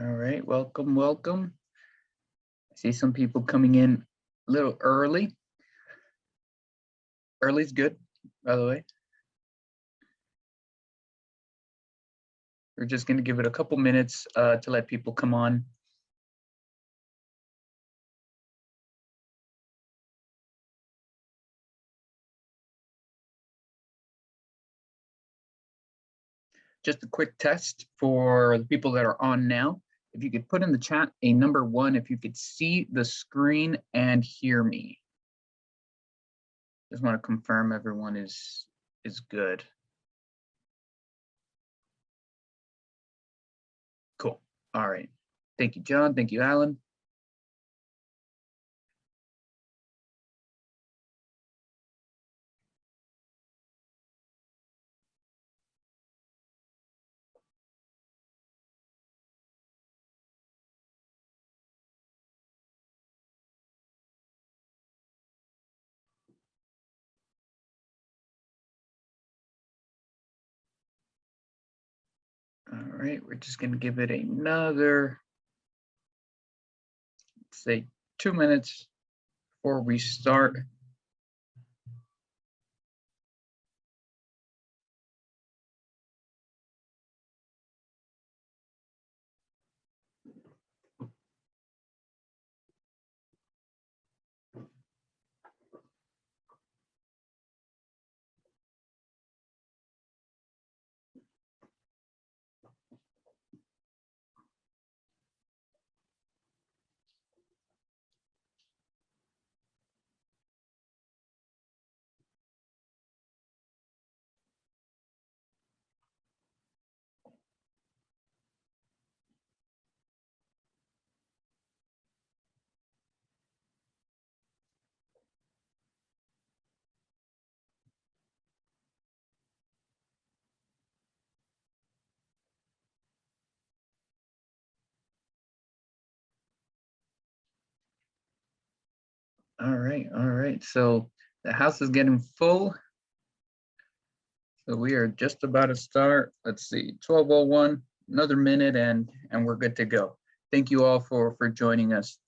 All right, welcome, welcome. I see some people coming in a little early. Early's good, by the way. We're just going to give it a couple minutes to let people come on. Just a quick test for the people that are on now. If you could put in the chat a number 1, if you could see the screen and hear me. Just want to confirm everyone is good. Cool. All right. Thank you, John. Thank you, Alan. All right, we're just going to give it another, let's say, 2 minutes before we start. All right. So the house is getting full. So we are just about to start. Let's see, 12:01, another minute, and we're good to go. Thank you all for joining us.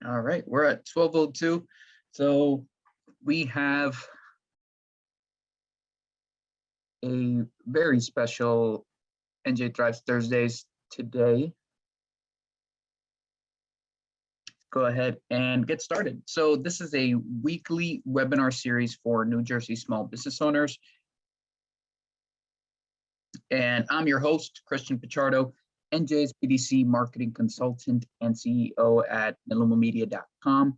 All right, we're at 12:02. So we have a very special NJ Thrives Thursdays today. Go ahead and get started. So this is a weekly webinar series for New Jersey small business owners. And I'm your host, Christian Pichardo, NJSBDC marketing consultant and CEO at NalumaMedia.com.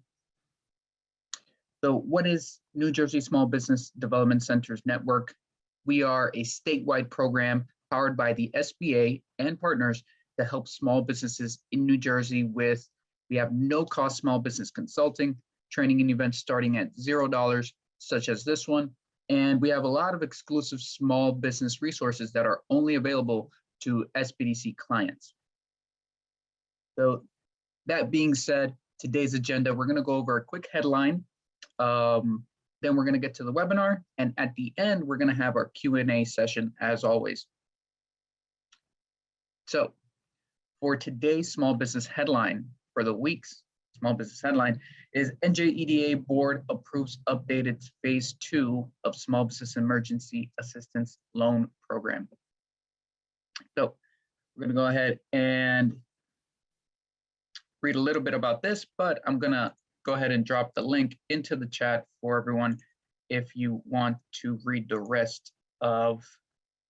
So what is New Jersey Small Business Development Centers Network? We are a statewide program powered by the SBA and partners to help small businesses in New Jersey with, we have no cost small business consulting, training and events starting at $0, such as this one. And we have a lot of exclusive small business resources that are only available to SBDC clients. So that being said, today's agenda, we're gonna go over a quick headline. Then we're gonna get to the webinar. And at the end, we're gonna have our Q&A session as always. So for today's small business headline, for the week's small business headline is NJEDA board approves updated phase 2 of small business emergency assistance loan program. So we're going to go ahead and read a little bit about this, but I'm going to go ahead and drop the link into the chat for everyone if you want to read the rest of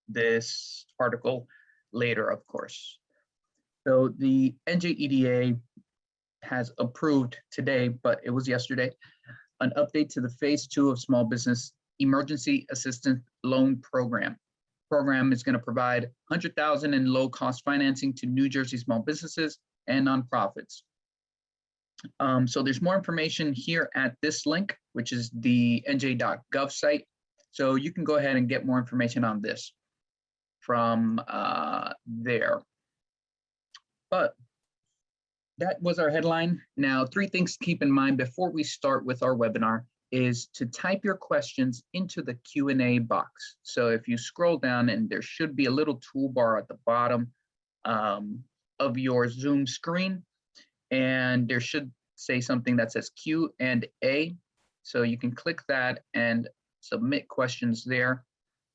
this article later, of course. So the NJEDA has approved today, but it was yesterday, an update to the phase 2 of Small Business Emergency Assistance Loan Program. Program is going to provide $100,000 in low-cost financing to New Jersey small businesses and nonprofits. So there's more information here at this link, which is the nj.gov site. So you can go ahead and get more information on this from there. But that was our headline. Now, 3 things to keep in mind before we start with our webinar is to type your questions into the Q&A box. So if you scroll down, and there should be a little toolbar at the bottom of your Zoom screen, and there should say something that says Q&A. So you can click that and submit questions there.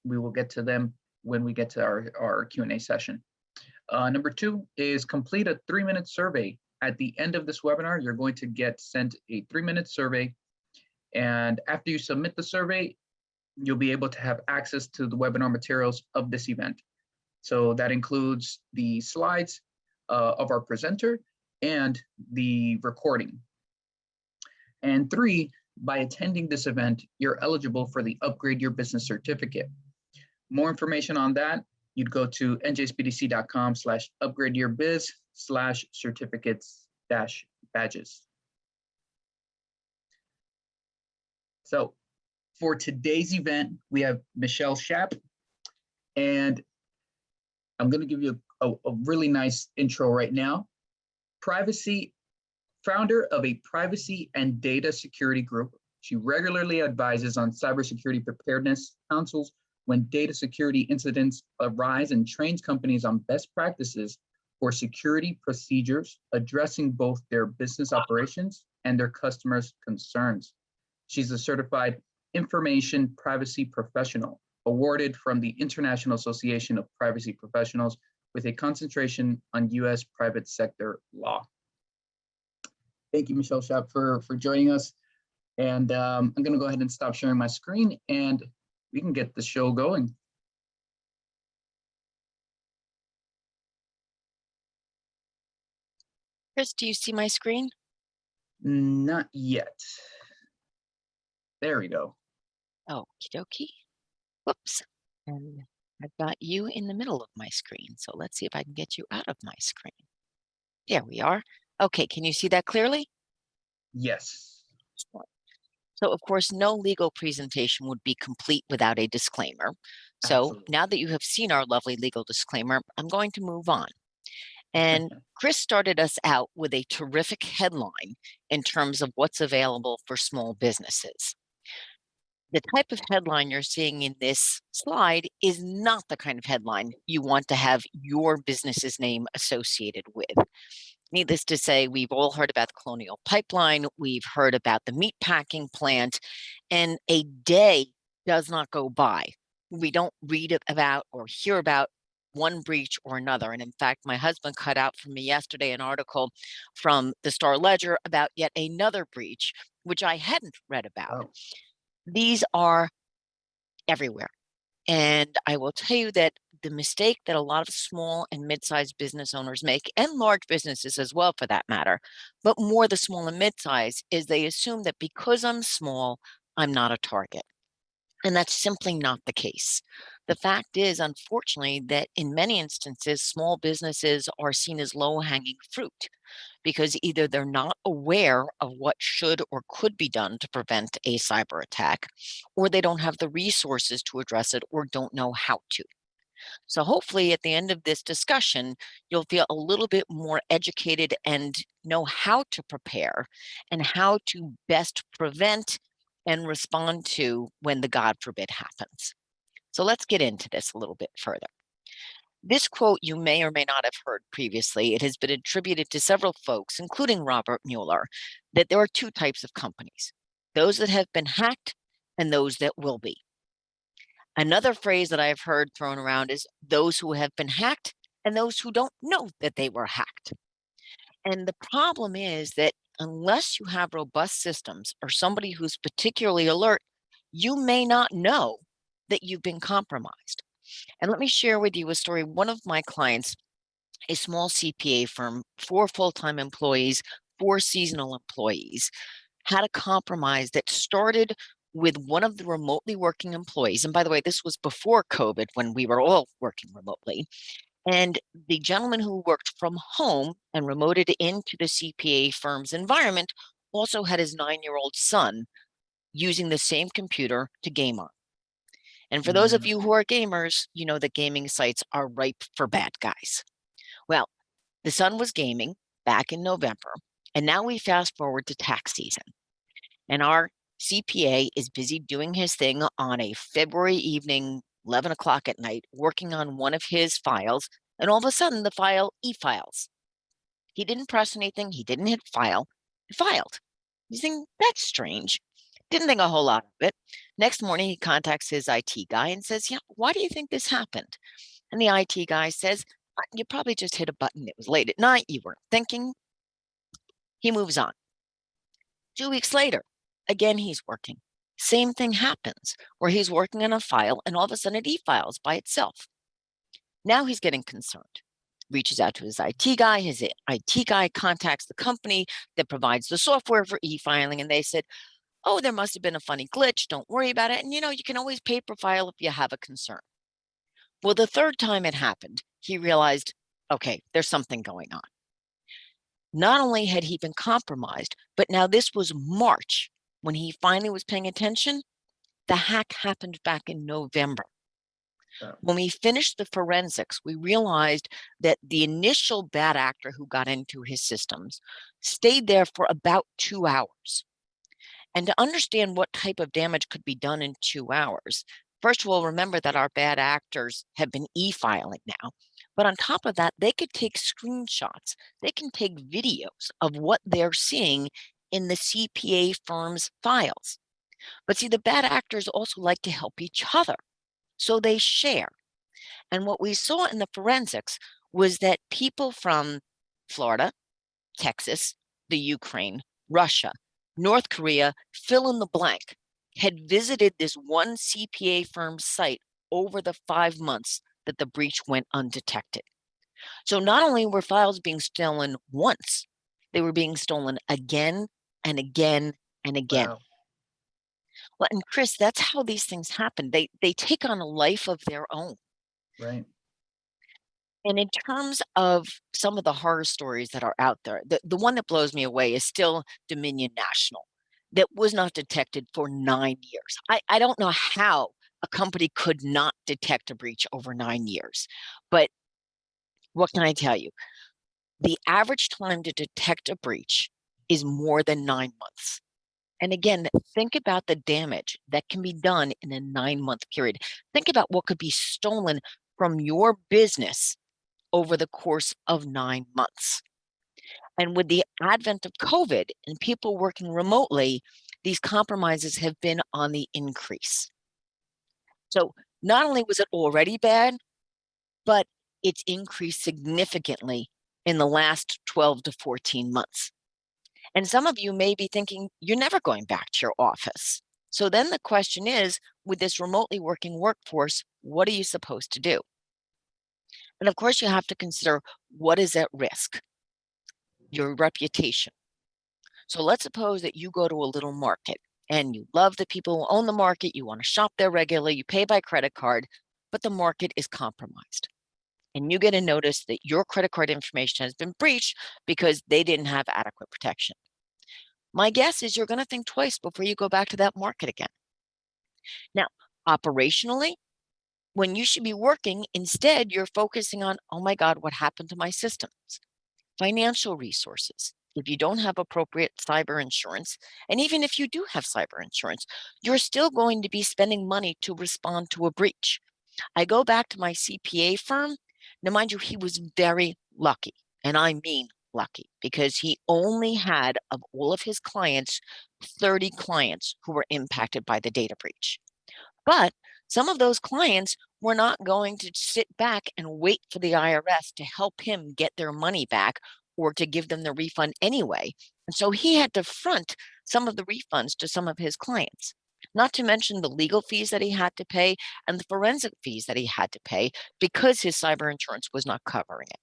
We will get to them when we get to our Q&A session. Number 2 is complete a 3-minute survey. At the end of this webinar, you're going to get sent a 3-minute survey. And after you submit the survey, you'll be able to have access to the webinar materials of this event. So that includes the slides of our presenter and the recording. And 3, by attending this event, you're eligible for the Upgrade Your Business certificate. More information on that, you'd go to njsbdc.com/upgradeyourbiz/certificates-badges. So for today's event, we have Michelle Schaap, and I'm going to give you a really nice intro right now. Founder of a privacy and data security group. She regularly advises on cybersecurity preparedness, counsels when data security incidents arise, and trains companies on best practices for security procedures, addressing both their business operations and their customers' concerns. She's a certified information privacy professional, awarded from the International Association of Privacy Professionals with a concentration on U.S. private sector law. Thank you, Michelle Schaap, for joining us. And I'm going to go ahead and stop sharing my screen, and we can get the show going. Chris, do you see my screen? Not yet. There we go. Okie dokie. Whoops. And I've got you in the middle of my screen. So let's see if I can get you out of my screen. There we are. Okay, can you see that clearly? Yes. So of course, no legal presentation would be complete without a disclaimer. So Absolutely. now that you have seen our lovely legal disclaimer, I'm going to move on. And Chris started us out with a terrific headline in terms of what's available for small businesses. The type of headline you're seeing in this slide is not the kind of headline you want to have your business's name associated with. Needless to say, we've all heard about the Colonial Pipeline, we've heard about the meatpacking plant, and a day does not go by. We don't read about or hear about one breach or another. And in fact, my husband cut out for me yesterday an article from the Star Ledger about yet another breach, which I hadn't read about. Oh. These are everywhere. And I will tell you that the mistake that a lot of small and mid-sized business owners make, and large businesses as well for that matter, but more the small and mid-sized, is they assume that because I'm small, I'm not a target. And that's simply not the case. The fact is, unfortunately, that in many instances, small businesses are seen as low-hanging fruit because either they're not aware of what should or could be done to prevent a cyber attack, or they don't have the resources to address it or don't know how to. So hopefully at the end of this discussion, you'll feel a little bit more educated and know how to prepare and how to best prevent and respond to when the God forbid happens. So let's get into this a little bit further. This quote you may or may not have heard previously. It has been attributed to several folks, including Robert Mueller, that there are 2 types of companies, those that have been hacked and those that will be. Another phrase that I've heard thrown around is those who have been hacked and those who don't know that they were hacked. And the problem is that unless you have robust systems or somebody who's particularly alert, you may not know that you've been compromised. And let me share with you a story. One of my clients, a small CPA firm, 4 full-time employees, 4 seasonal employees, had a compromise that started with one of the remotely working employees. And by the way, this was before COVID when we were all working remotely. And the gentleman who worked from home and remoted into the CPA firm's environment also had his 9-year-old son using the same computer to game on. And for those of you who are gamers, you know that gaming sites are ripe for bad guys. Well, the son was gaming back in November, and now we fast forward to tax season. And our CPA is busy doing his thing on a February evening, 11 o'clock at night, working on one of his files, and all of a sudden the file e-files. He didn't press anything, he didn't hit file, it filed. He's thinking, that's strange. Didn't think a whole lot of it. Next morning, he contacts his IT guy and says, yeah, why do you think this happened? And the IT guy says, you probably just hit a button. It was late at night. You weren't thinking. He moves on. 2 weeks later, again, he's working. Same thing happens where he's working on a file and all of a sudden it e-files by itself. Now he's getting concerned. Reaches out to his IT guy. His IT guy contacts the company that provides the software for e-filing. And they said, oh, there must have been a funny glitch. Don't worry about it. And you can always paper file if you have a concern. Well, the 3rd time it happened, he realized, okay, there's something going on. Not only had he been compromised, but now this was March when he finally was paying attention. The hack happened back in November. When we finished the forensics, we realized that the initial bad actor who got into his systems stayed there for about 2 hours. And to understand what type of damage could be done in 2 hours, first of all, remember that our bad actors have been e-filing now. But on top of that, they could take screenshots. They can take videos of what they're seeing in the CPA firm's files. But see, the bad actors also like to help each other. So they share. And what we saw in the forensics was that people from Florida, Texas, the Ukraine, Russia, North Korea, fill in the blank, had visited this one CPA firm's site over the 5 months that the breach went undetected. So not only were files being stolen once, they were being stolen again and again and again. Wow. Well, and Chris, that's how these things happen. They take on a life of their own. Right. And in terms of some of the horror stories that are out there, the one that blows me away is still Dominion National, that was not detected for 9 years. I don't know how a company could not detect a breach over 9 years. But what can I tell you? The average time to detect a breach is more than 9 months. And again, think about the damage that can be done in a 9-month period. Think about what could be stolen from your business over the course of 9 months. And with the advent of COVID and people working remotely, these compromises have been on the increase. So not only was it already bad, but it's increased significantly in the last 12 to 14 months. And some of you may be thinking, you're never going back to your office. So then the question is, with this remotely working workforce, what are you supposed to do? And of course, you have to consider what is at risk. Your reputation. So let's suppose that you go to a little market and you love the people who own the market, you want to shop there regularly, you pay by credit card, but the market is compromised. And you get a notice that your credit card information has been breached because they didn't have adequate protection. My guess is you're going to think twice before you go back to that market again. Now, operationally, when you should be working, instead, you're focusing on, oh my God, what happened to my systems? Financial resources. If you don't have appropriate cyber insurance, and even if you do have cyber insurance, you're still going to be spending money to respond to a breach. I go back to my CPA firm. Now, mind you, he was very lucky, and I mean lucky, because he only had, of all of his clients, 30 clients who were impacted by the data breach. But some of those clients were not going to sit back and wait for the IRS to help him get their money back or to give them the refund anyway. And so he had to front some of the refunds to some of his clients. not to mention the legal fees that he had to pay and the forensic fees that he had to pay because his cyber insurance was not covering it.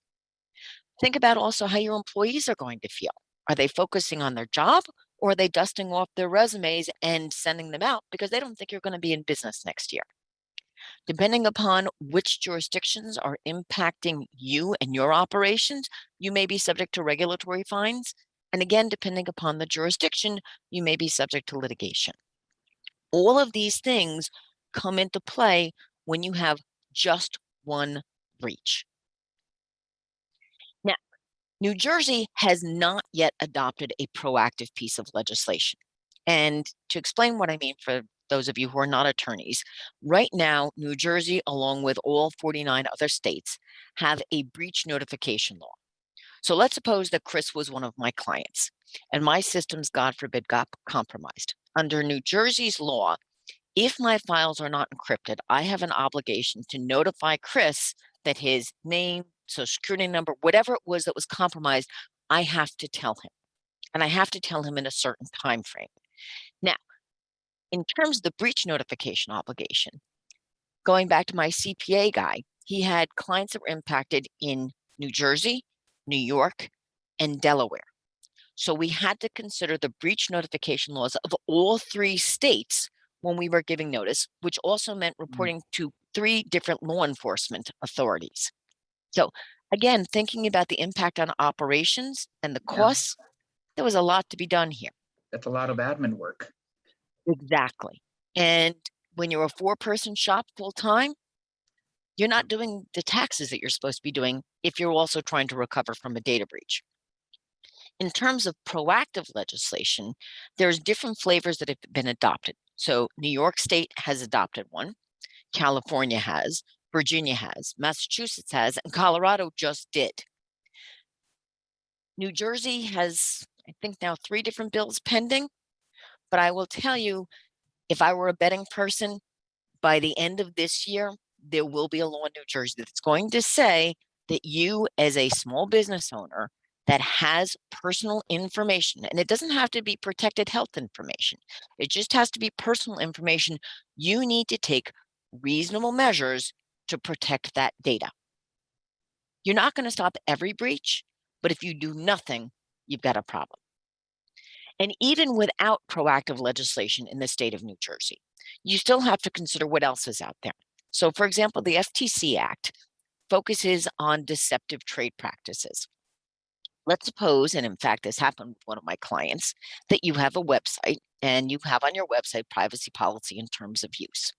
Think about also how your employees are going to feel. Are they focusing on their job, or are they dusting off their resumes and sending them out because they don't think you're going to be in business next year? Depending upon which jurisdictions are impacting you and your operations, you may be subject to regulatory fines. And again, depending upon the jurisdiction, you may be subject to litigation. All of these things come into play when you have just one breach. Now, New Jersey has not yet adopted a proactive piece of legislation. And to explain what I mean for those of you who are not attorneys, right now, New Jersey, along with all 49 other states, have a breach notification law. So let's suppose that Chris was one of my clients and my systems, God forbid, got compromised. Under New Jersey's law, if my files are not encrypted, I have an obligation to notify Chris that his name, social security number, whatever it was that was compromised, I have to tell him. And I have to tell him in a certain time frame. Now, in terms of the breach notification obligation, going back to my CPA guy, he had clients that were impacted in New Jersey, New York, and Delaware. So we had to consider the breach notification laws of all 3 states when we were giving notice, which also meant reporting to 3 different law enforcement authorities. So again, thinking about the impact on operations and the costs, there was a lot to be done here. That's a lot of admin work. Exactly. And when you're a 4-person shop full time, you're not doing the taxes that you're supposed to be doing if you're also trying to recover from a data breach. In terms of proactive legislation, there's different flavors that have been adopted. So New York State has adopted one, California has, Virginia has, Massachusetts has, and Colorado just did. New Jersey has, I think now 3 different bills pending, but I will tell you, if I were a betting person, by the end of this year, there will be a law in New Jersey that's going to say that you, as a small business owner that has personal information, and it doesn't have to be protected health information, it just has to be personal information, you need to take reasonable measures to protect that data. You're not going to stop every breach, but if you do nothing, you've got a problem. And even without proactive legislation in the state of New Jersey, you still have to consider what else is out there. So, for example, the FTC Act focuses on deceptive trade practices. Let's suppose, and in fact, this happened with one of my clients, that you have a website and you have on your website privacy policy and terms of use.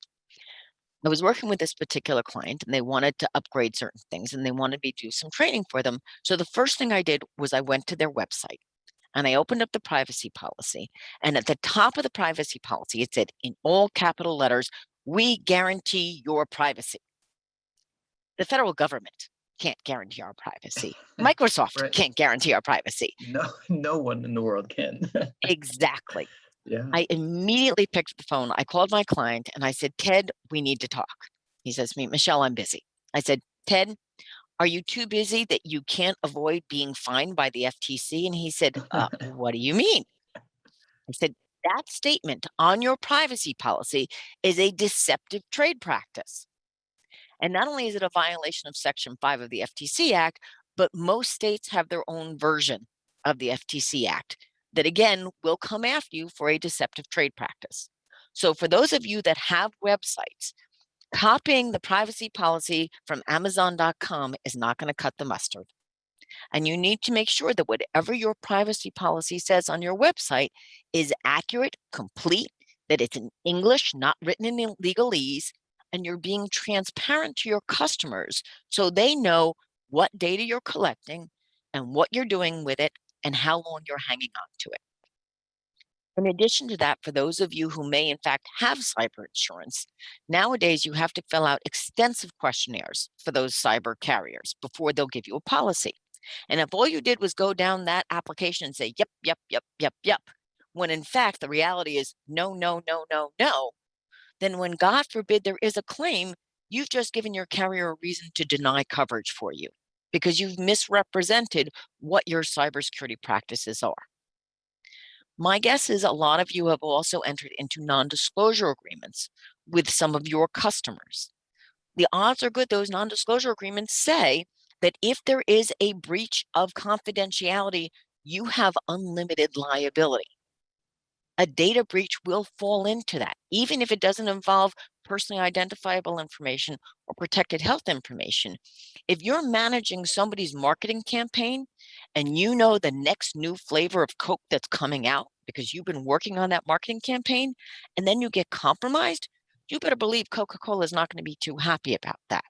I was working with this particular client and they wanted to upgrade certain things and they wanted me to do some training for them. So the first thing I did was I went to their website and I opened up the privacy policy. And at the top of the privacy policy, it said in all capital letters, "We guarantee your privacy." The federal government can't guarantee our privacy. Microsoft Right. can't guarantee our privacy. No one in the world can. Exactly. Yeah. I immediately picked up the phone. I called my client and I said, "Ted, we need to talk." He says to me, "Michelle, I'm busy." I said, "Ted, are you too busy that you can't avoid being fined by the FTC?" And he said, "What do you mean?" I said, "That statement on your privacy policy is a deceptive trade practice. And not only is it a violation of Section 5 of the FTC Act, but most states have their own version of the FTC Act that, again, will come after you for a deceptive trade practice. So for those of you that have websites, copying the privacy policy from Amazon.com is not going to cut the mustard. And you need to make sure that whatever your privacy policy says on your website is accurate, complete, that it's in English, not written in legalese, and you're being transparent to your customers so they know what data you're collecting and what you're doing with it and how long you're hanging on to it. In addition to that, for those of you who may in fact have cyber insurance, nowadays you have to fill out extensive questionnaires for those cyber carriers before they'll give you a policy. And if all you did was go down that application and say, yep, yep, yep, yep, yep, when in fact the reality is no, no, no, no, no, then when God forbid there is a claim, you've just given your carrier a reason to deny coverage for you because you've misrepresented what your cybersecurity practices are. My guess is a lot of you have also entered into non-disclosure agreements with some of your customers. The odds are good those non-disclosure agreements say that if there is a breach of confidentiality, you have unlimited liability. A data breach will fall into that, even if it doesn't involve personally identifiable information or protected health information. If you're managing somebody's marketing campaign and you know the next new flavor of Coke that's coming out because you've been working on that marketing campaign, and then you get compromised, you better believe Coca-Cola is not going to be too happy about that.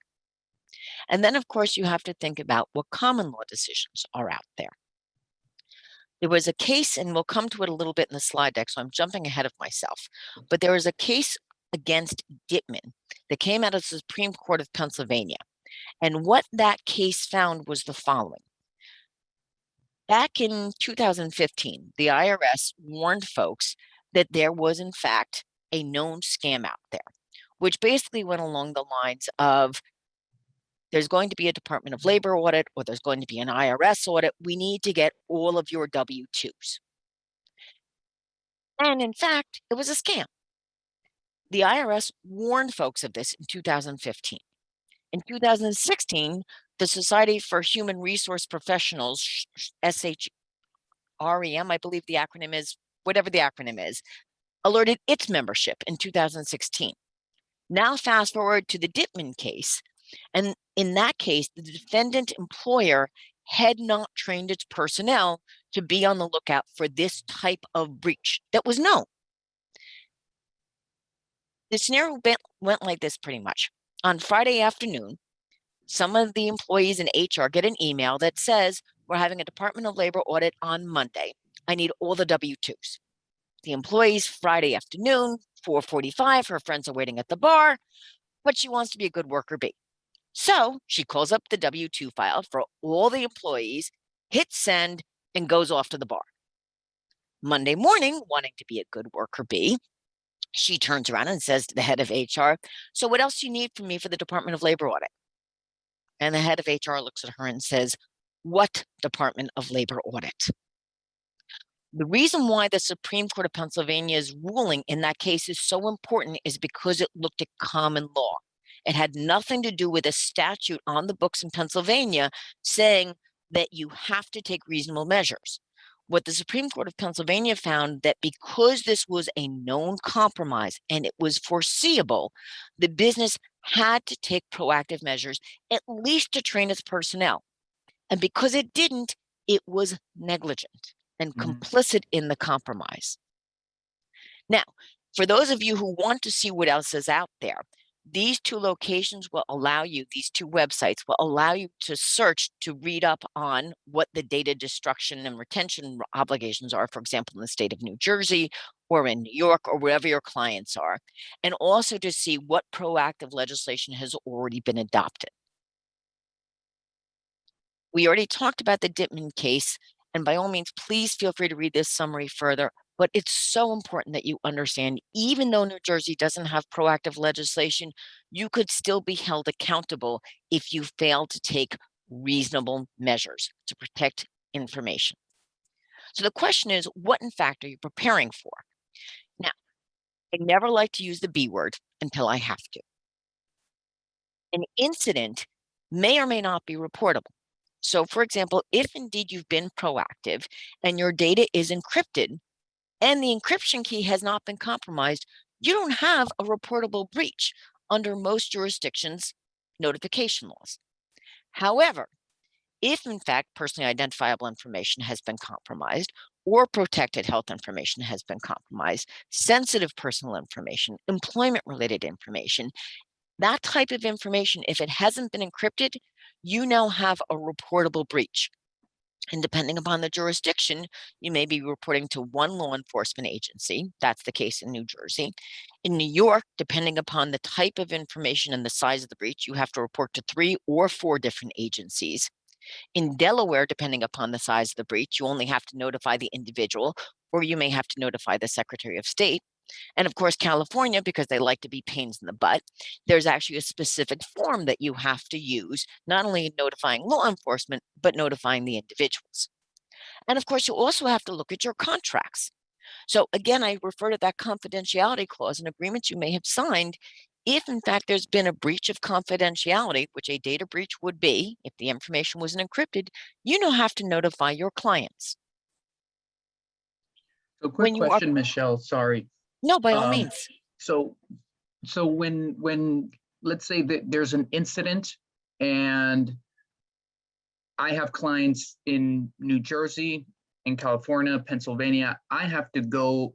And then, of course, you have to think about what common law decisions are out there. There was a case, and we'll come to it a little bit in the slide deck, so I'm jumping ahead of myself. But there was a case against Dittman that came out of the Supreme Court of Pennsylvania. And what that case found was the following. Back in 2015, the IRS warned folks that there was, in fact, a known scam out there, which basically went along the lines of there's going to be a Department of Labor audit or there's going to be an IRS audit. We need to get all of your W-2s. And in fact, it was a scam. The IRS warned folks of this in 2015. In 2016, the Society for Human Resource Professionals, SHREM, I believe the acronym is, whatever the acronym is, alerted its membership in 2016. Now fast forward to the Dittman case. And in that case, the defendant employer had not trained its personnel to be on the lookout for this type of breach that was known. The scenario went like this pretty much. On Friday afternoon, some of the employees in HR get an email that says, we're having a Department of Labor audit on Monday. I need all the W-2s. The employee's Friday afternoon, 4:45, her friends are waiting at the bar, but she wants to be a good worker bee. So she calls up the W-2 file for all the employees, hits send, and goes off to the bar. Monday morning, wanting to be a good worker bee, she turns around and says to the head of HR, so what else do you need from me for the Department of Labor audit? And the head of HR looks at her and says, what Department of Labor audit? The reason why the Supreme Court of Pennsylvania's ruling in that case is so important is because it looked at common law. It had nothing to do with a statute on the books in Pennsylvania saying that you have to take reasonable measures. What the Supreme Court of Pennsylvania found that because this was a known compromise and it was foreseeable, the business had to take proactive measures, at least to train its personnel. And because it didn't, it was negligent and complicit in the compromise. Now, for those of you who want to see what else is out there, these two locations will allow you, these two websites will allow you to search to read up on what the data destruction and retention obligations are, for example, in the state of New Jersey or in New York or wherever your clients are, and also to see what proactive legislation has already been adopted. We already talked about the Dittman case, and by all means, please feel free to read this summary further. But it's so important that you understand, even though New Jersey doesn't have proactive legislation, you could still be held accountable if you fail to take reasonable measures to protect information. So the question is, what in fact are you preparing for? Now, I never like to use the B word until I have to. An incident may or may not be reportable. So for example, if indeed you've been proactive and your data is encrypted, and the encryption key has not been compromised, you don't have a reportable breach under most jurisdictions' notification laws. However, if in fact personally identifiable information has been compromised or protected health information has been compromised, sensitive personal information, employment-related information, that type of information, if it hasn't been encrypted, you now have a reportable breach. And depending upon the jurisdiction, you may be reporting to one law enforcement agency. That's the case in New Jersey. In New York, depending upon the type of information and the size of the breach, you have to report to 3 or 4 different agencies. In Delaware, depending upon the size of the breach, you only have to notify the individual, or you may have to notify the Secretary of State. And of course, California, because they like to be pains in the butt, there's actually a specific form that you have to use, not only notifying law enforcement, but notifying the individuals. And of course, you also have to look at your contracts. So again, I refer to that confidentiality clause in agreements you may have signed. If in fact there's been a breach of confidentiality, which a data breach would be, if the information wasn't encrypted, you now have to notify your clients. So quick When you are, question, Michelle, sorry. no, by all Um, means. so when let's say that there's an incident and I have clients in New Jersey, in California, Pennsylvania, I have to go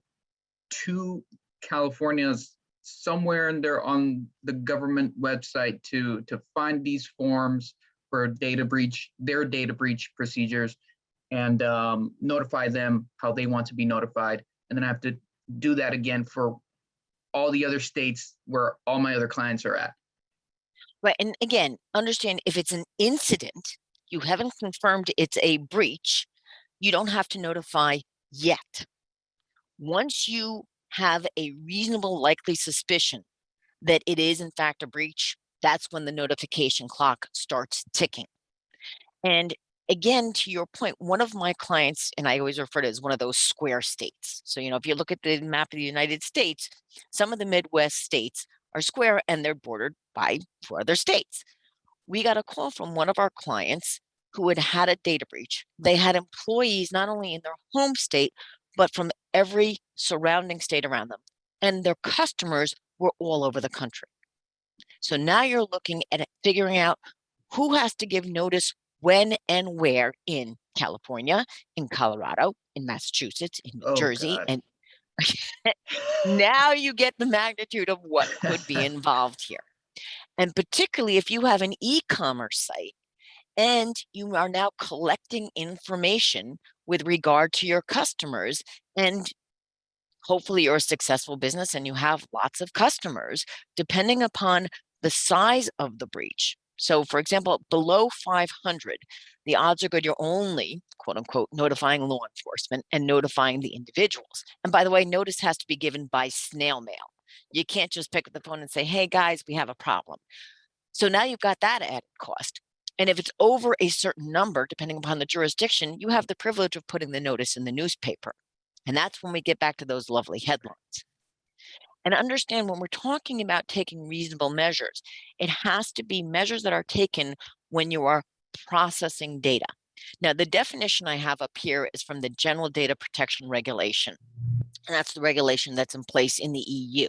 to California's somewhere in there on the government website to find these forms for data breach, their data breach procedures, and notify them how they want to be notified. And then I have to do that again for all the other states where all my other clients are at. Right. And again, understand if it's an incident, you haven't confirmed it's a breach, you don't have to notify yet. Once you have a reasonable likely suspicion that it is in fact a breach, that's when the notification clock starts ticking. And again, to your point, one of my clients, and I always refer to it as one of those square states. So, if you look at the map of the United States, some of the Midwest states are square and they're bordered by 4 other states. We got a call from one of our clients who had had a data breach. They had employees not only in their home state, but from every surrounding state around them. And their customers were all over the country. So now you're looking at figuring out who has to give notice when and where in California, in Colorado, in Massachusetts, in New Oh Jersey. God. And now you get the magnitude of what could be involved here. And particularly if you have an e-commerce site and you are now collecting information with regard to your customers, and hopefully you're a successful business and you have lots of customers, depending upon the size of the breach. So for example, below 500, the odds are good you're only, quote unquote, notifying law enforcement and notifying the individuals. And by the way, notice has to be given by snail mail. You can't just pick up the phone and say, hey guys, we have a problem. So now you've got that added cost. And if it's over a certain number, depending upon the jurisdiction, you have the privilege of putting the notice in the newspaper. And that's when we get back to those lovely headlines. And understand when we're talking about taking reasonable measures, it has to be measures that are taken when you are processing data. Now, the definition I have up here is from the General Data Protection Regulation. And that's the regulation that's in place in the EU.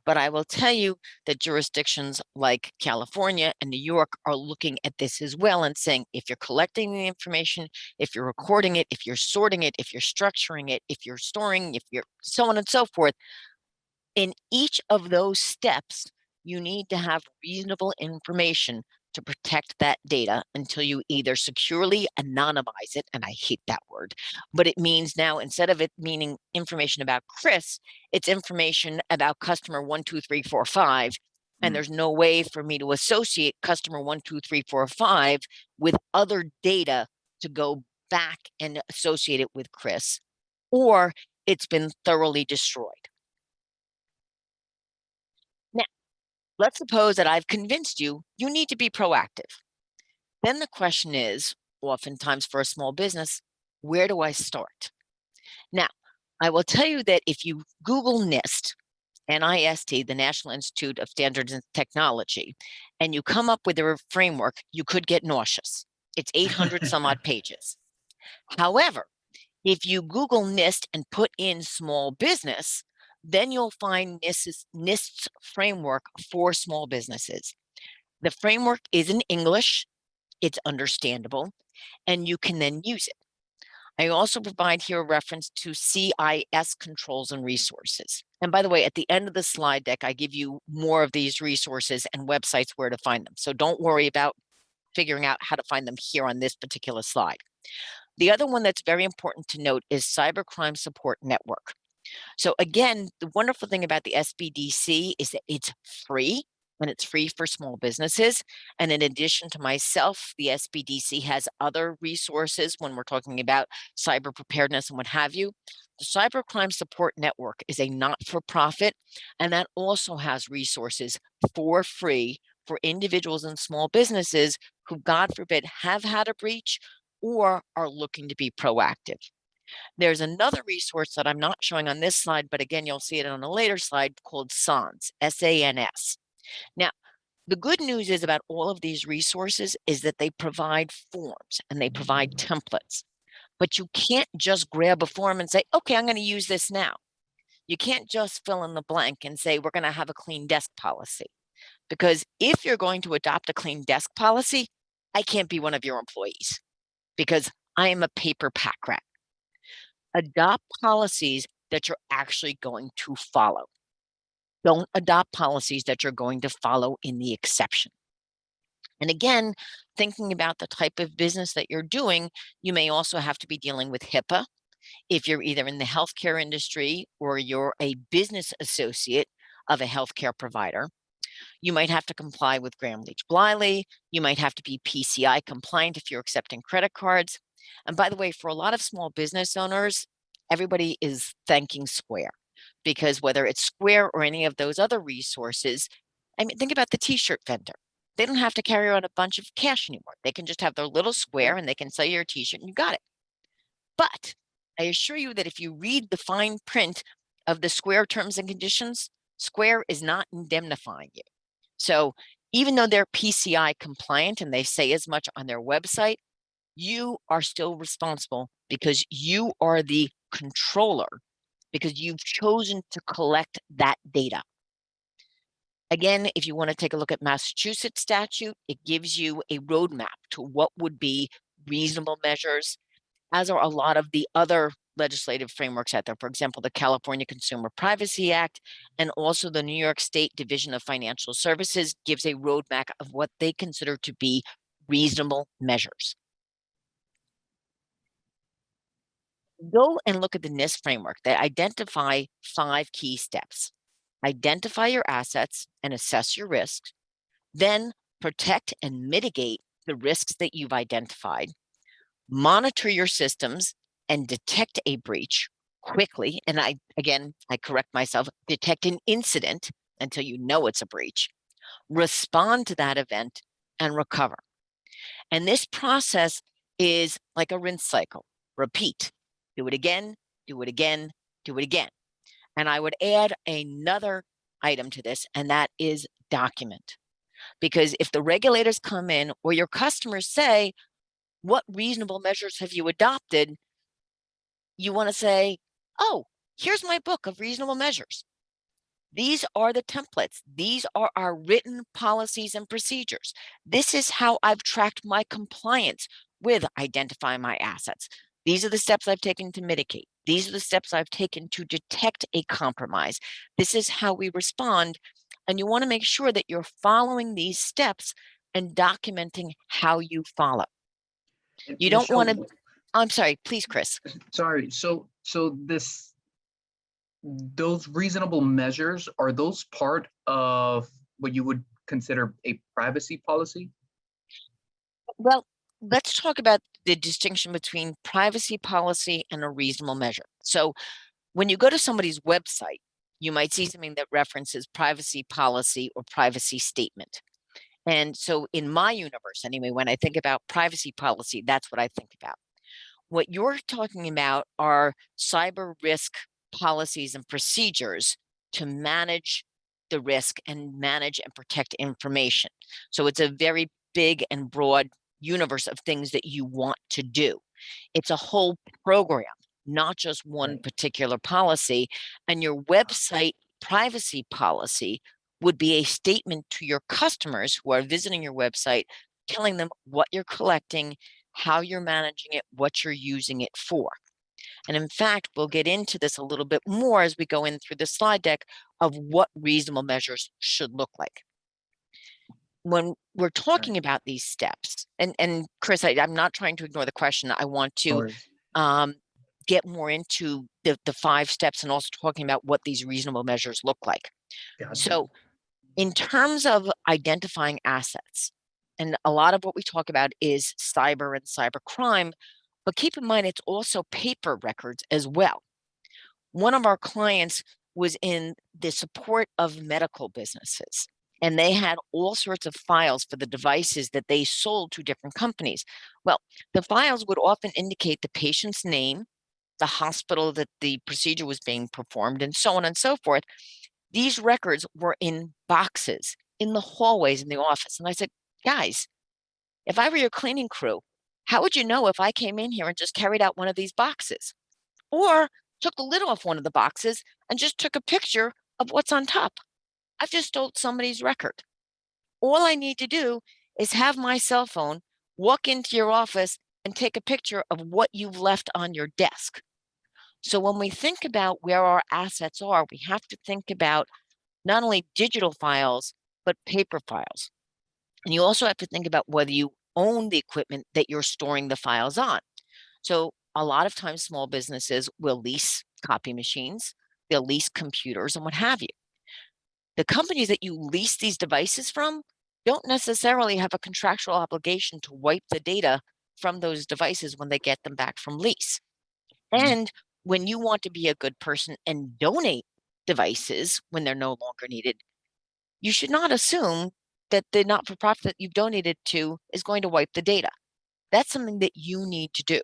But I will tell you that jurisdictions like California and New York are looking at this as well and saying, if you're collecting the information, if you're recording it, if you're sorting it, if you're structuring it, if you're storing, if you're so on and so forth, in each of those steps, you need to have reasonable information to protect that data until you either securely anonymize it, and I hate that word, but it means now instead of it meaning information about Chris, it's information about customer 12345, and there's no way for me to associate customer 12345 with other data to go back and associate it with Chris, or it's been thoroughly destroyed. Now, let's suppose that I've convinced you you need to be proactive. Then the question is, oftentimes for a small business, where do I start? Now, I will tell you that if you Google NIST, NIST, the National Institute of Standards and Technology, and you come up with a framework, you could get nauseous. It's 800 some odd pages. However, if you Google NIST and put in small business, then you'll find NIST's framework for small businesses. The framework is in English, it's understandable, and you can then use it. I also provide here a reference to CIS controls and resources. And by the way, at the end of the slide deck, I give you more of these resources and websites where to find them. So don't worry about figuring out how to find them here on this particular slide. The other one that's very important to note is Cybercrime Support Network. So again, the wonderful thing about the SBDC is that it's free, and it's free for small businesses. And in addition to myself, the SBDC has other resources when we're talking about cyber preparedness and what have you. The Cybercrime Support Network is a not-for-profit, and that also has resources for free for individuals and small businesses who, God forbid, have had a breach or are looking to be proactive. There's another resource that I'm not showing on this slide, but again, you'll see it on a later slide called SANS, S-A-N-S. Now, the good news is about all of these resources is that they provide forms and they provide templates, but you can't just grab a form and say, okay, I'm going to use this now. You can't just fill in the blank and say, we're going to have a clean desk policy. Because if you're going to adopt a clean desk policy, I can't be one of your employees because I am a paper pack rat. Adopt policies that you're actually going to follow. Don't adopt policies that you're going to follow in the exception. And again, thinking about the type of business that you're doing, you may also have to be dealing with HIPAA. If you're either in the healthcare industry or you're a business associate of a healthcare provider, you might have to comply with Gramm-Leach-Bliley. You might have to be PCI compliant if you're accepting credit cards. And by the way, for a lot of small business owners, everybody is thanking Square because whether it's Square or any of those other resources, I mean, think about the t-shirt vendor. They don't have to carry around a bunch of cash anymore. They can just have their little Square and they can sell your t-shirt and you got it. But I assure you that if you read the fine print of the Square terms and conditions, Square is not indemnifying you. So even though they're PCI compliant and they say as much on their website, you are still responsible because you are the controller, because you've chosen to collect that data. Again, if you want to take a look at Massachusetts statute, it gives you a roadmap to what would be reasonable measures, as are a lot of the other legislative frameworks out there. For example, the California Consumer Privacy Act and also the New York State Division of Financial Services gives a roadmap of what they consider to be reasonable measures. Go and look at the NIST framework. They identify 5 key steps. Identify your assets and assess your risks, then protect and mitigate the risks that you've identified, monitor your systems and detect a breach quickly. And I correct myself, detect an incident until you know it's a breach, respond to that event and recover. And this process is like a rinse cycle. Repeat, do it again, do it again, do it again. And I would add another item to this, and that is document. Because if the regulators come in or your customers say, what reasonable measures have you adopted? You want to say, oh, here's my book of reasonable measures. These are the templates. These are our written policies and procedures. This is how I've tracked my compliance with identifying my assets. These are the steps I've taken to mitigate. These are the steps I've taken to detect a compromise. This is how we respond. And you want to make sure that you're following these steps and documenting how you follow. You don't want to, I'm sorry, please, Chris. Sorry, so those reasonable measures, are those part of what you would consider a privacy policy? Well, let's talk about the distinction between privacy policy and a reasonable measure. So when you go to somebody's website, you might see something that references privacy policy or privacy statement. And so in my universe, anyway, when I think about privacy policy, that's what I think about. What you're talking about are cyber risk policies and procedures to manage the risk and manage and protect information. So it's a very big and broad universe of things that you want to do. It's a whole program, not just one particular policy. And your website privacy policy would be a statement to your customers who are visiting your website, telling them what you're collecting, how you're managing it, what you're using it for. And in fact, we'll get into this a little bit more as we go in through the slide deck of what reasonable measures should look like. When we're talking about these steps, and Chris, I'm not trying to ignore the question. I want to get more into the 5 steps and also talking about what these reasonable measures look like. Gotcha. So in terms of identifying assets, and a lot of what we talk about is cyber and cyber crime, but keep in mind, it's also paper records as well. One of our clients was in the support of medical businesses, and they had all sorts of files for the devices that they sold to different companies. Well, the files would often indicate the patient's name, the hospital that the procedure was being performed, and so on and so forth. These records were in boxes in the hallways in the office. And I said, guys, if I were your cleaning crew, how would you know if I came in here and just carried out one of these boxes or took the lid off one of the boxes and just took a picture of what's on top? I've just stole somebody's record. All I need to do is have my cell phone, walk into your office and take a picture of what you've left on your desk. So when we think about where our assets are, we have to think about not only digital files, but paper files. And you also have to think about whether you own the equipment that you're storing the files on. So a lot of times small businesses will lease copy machines, they'll lease computers and what have you. The companies that you lease these devices from don't necessarily have a contractual obligation to wipe the data from those devices when they get them back from lease. And when you want to be a good person and donate devices when they're no longer needed, you should not assume that the not-for-profit that you've donated to is going to wipe the data. That's something that you need to do.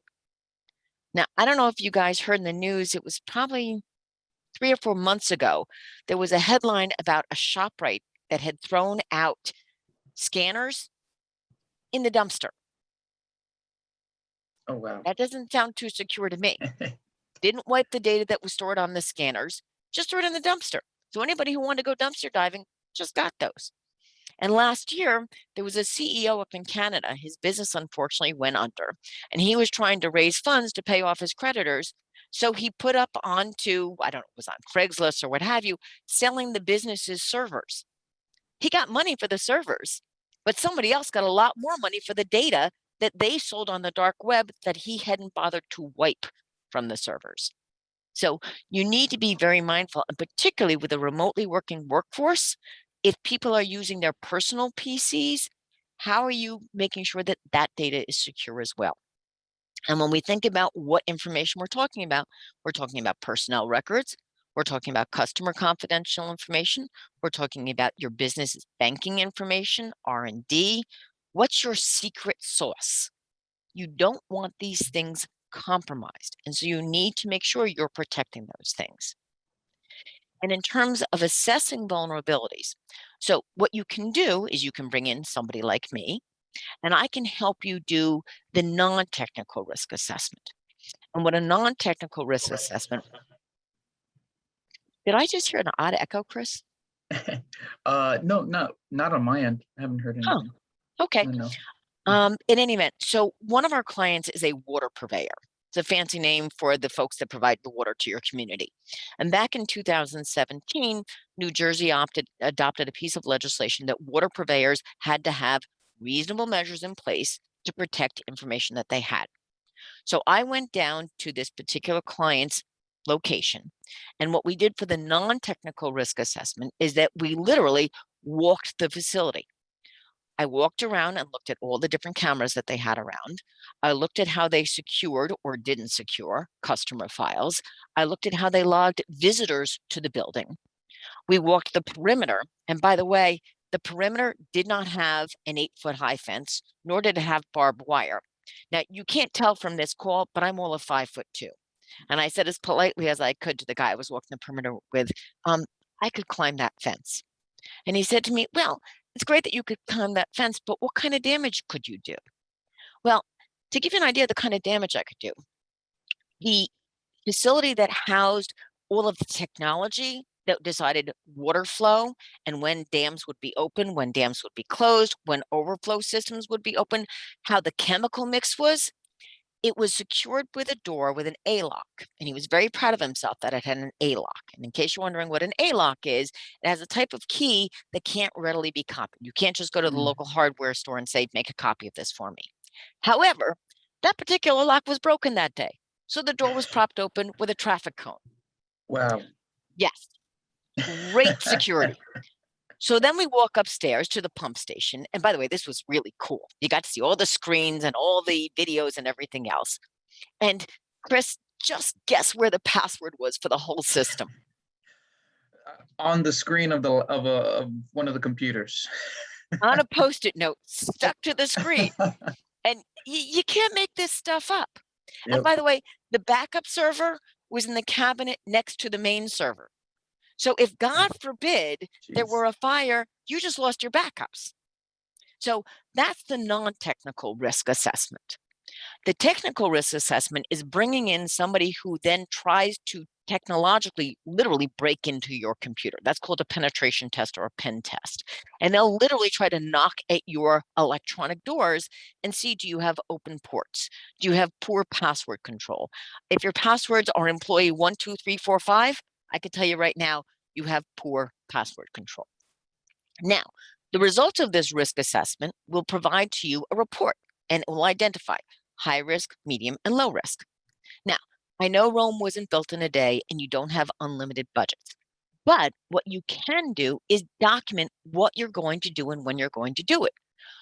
Now, I don't know if you guys heard in the news, it was probably 3 or 4 months ago, there was a headline about a ShopRite that had thrown out scanners in the dumpster. Oh, wow. That doesn't sound too secure to me. Didn't wipe the data that was stored on the scanners, just threw it in the dumpster. So anybody who wanted to go dumpster diving just got those. And last year, there was a CEO up in Canada. His business unfortunately went under, and he was trying to raise funds to pay off his creditors. So he put up onto, I don't know, it was on Craigslist or what have you, selling the business's servers. He got money for the servers, but somebody else got a lot more money for the data that they sold on the dark web that he hadn't bothered to wipe from the servers. So you need to be very mindful, and particularly with a remotely working workforce, if people are using their personal PCs, how are you making sure that that data is secure as well? And when we think about what information we're talking about personnel records, we're talking about customer confidential information, we're talking about your business's banking information, R&D. What's your secret sauce? You don't want these things compromised. And so you need to make sure you're protecting those things. And in terms of assessing vulnerabilities, so what you can do is you can bring in somebody like me, and I can help you do the non-technical risk assessment. And what a non-technical risk assessment, did I just hear an odd echo, Chris? No, not on my end. I haven't heard Huh, anything. okay. No. In any event, so one of our clients is a water purveyor. It's a fancy name for the folks that provide the water to your community. And back in 2017, New Jersey adopted a piece of legislation that water purveyors had to have reasonable measures in place to protect information that they had. So I went down to this particular client's location. And what we did for the non-technical risk assessment is that we literally walked the facility. I walked around and looked at all the different cameras that they had around. I looked at how they secured or didn't secure customer files. I looked at how they logged visitors to the building. We walked the perimeter. And by the way, the perimeter did not have an 8-foot high fence, nor did it have barbed wire. Now, you can't tell from this call, but I'm all of 5'2". And I said as politely as I could to the guy I was walking the perimeter with, I could climb that fence. And he said to me, well, it's great that you could climb that fence, but what kind of damage could you do? Well, to give you an idea of the kind of damage I could do, the facility that housed all of the technology that decided water flow and when dams would be open, when dams would be closed, when overflow systems would be open, how the chemical mix was, it was secured with a door with an A-lock, and he was very proud of himself that it had an A-lock. And in case you're wondering what an A-lock is, it has a type of key that can't readily be copied. You can't just go to the local hardware store and say, make a copy of this for me. However, that particular lock was broken that day, so the door was propped open with a traffic cone. Wow. Yes, great security. So then we walk upstairs to the pump station. And by the way, this was really cool. You got to see all the screens and all the videos and everything else. And Chris, just guess where the password was for the whole system. On the screen of one of the computers. On a Post-it note stuck to the screen. And you can't make this stuff up. And Yep. by the way, the backup server was in the cabinet next to the main server. So if God forbid there Jeez. were a fire, you just lost your backups. So that's the non-technical risk assessment. The technical risk assessment is bringing in somebody who then tries to technologically, literally break into your computer. That's called a penetration test or a pen test. And they'll literally try to knock at your electronic doors and see, do you have open ports? Do you have poor password control? If your passwords are employee 12345, I can tell you right now, you have poor password control. Now, the results of this risk assessment will provide to you a report, and it will identify high risk, medium, and low risk. Now, I know Rome wasn't built in a day and you don't have unlimited budgets, but what you can do is document what you're going to do and when you're going to do it.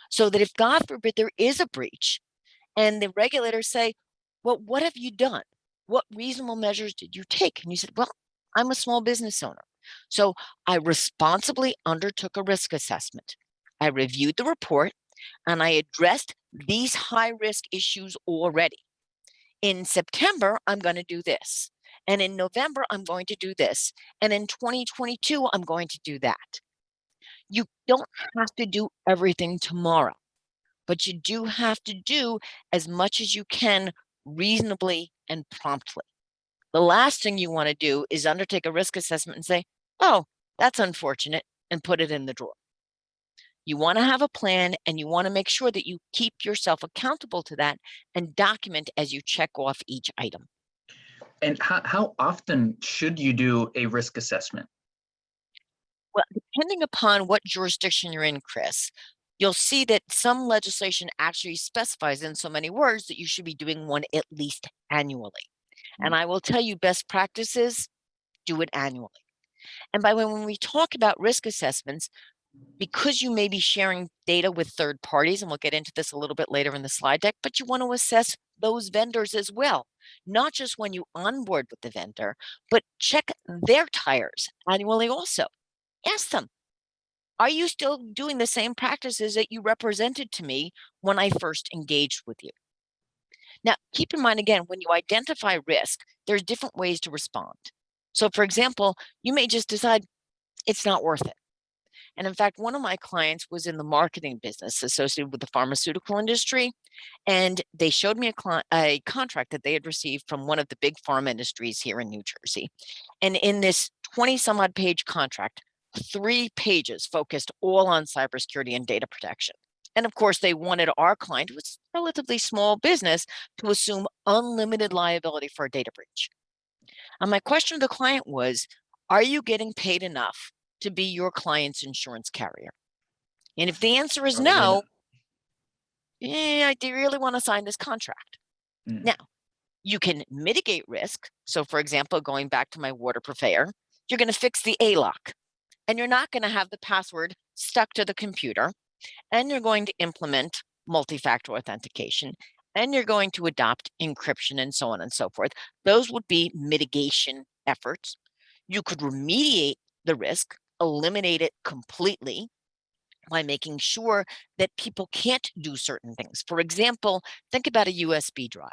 So that if, God forbid, there is a breach and the regulators say, well, what have you done? What reasonable measures did you take? And you said, well, I'm a small business owner. So I responsibly undertook a risk assessment. I reviewed the report and I addressed these high risk issues already. In September, I'm going to do this. And in November, I'm going to do this. And in 2022, I'm going to do that. You don't have to do everything tomorrow, but you do have to do as much as you can reasonably and promptly. The last thing you want to do is undertake a risk assessment and say, oh, that's unfortunate, and put it in the drawer. You want to have a plan and you want to make sure that you keep yourself accountable to that and document as you check off each item. And how often should you do a risk assessment? Well, depending upon what jurisdiction you're in, Chris, you'll see that some legislation actually specifies in so many words that you should be doing one at least annually. And I will tell you, best practices, do it annually. And by the way, when we talk about risk assessments, because you may be sharing data with third parties, and we'll get into this a little bit later in the slide deck, but you want to assess those vendors as well, not just when you onboard with the vendor, but check their tires annually also. Ask them, are you still doing the same practices that you represented to me when I first engaged with you? Now, keep in mind, again, when you identify risk, there's different ways to respond. So, for example, you may just decide it's not worth it. And in fact, one of my clients was in the marketing business associated with the pharmaceutical industry. And they showed me a contract that they had received from one of the big pharma industries here in New Jersey. And in this 20 some odd page contract, 3 pages focused all on cybersecurity and data protection. And of course, they wanted our client, who was a relatively small business, to assume unlimited liability for a data breach. And my question to the client was, are you getting paid enough to be your client's insurance carrier? And if the answer is Probably no, not. I do really want to sign this contract. Mm. Now, you can mitigate risk. So, for example, going back to my water purveyor, you're going to fix the A lock, and you're not going to have the password stuck to the computer, and you're going to implement multi-factor authentication, and you're going to adopt encryption, and so on and so forth. Those would be mitigation efforts. You could remediate the risk, eliminate it completely by making sure that people can't do certain things. For example, think about a USB drive.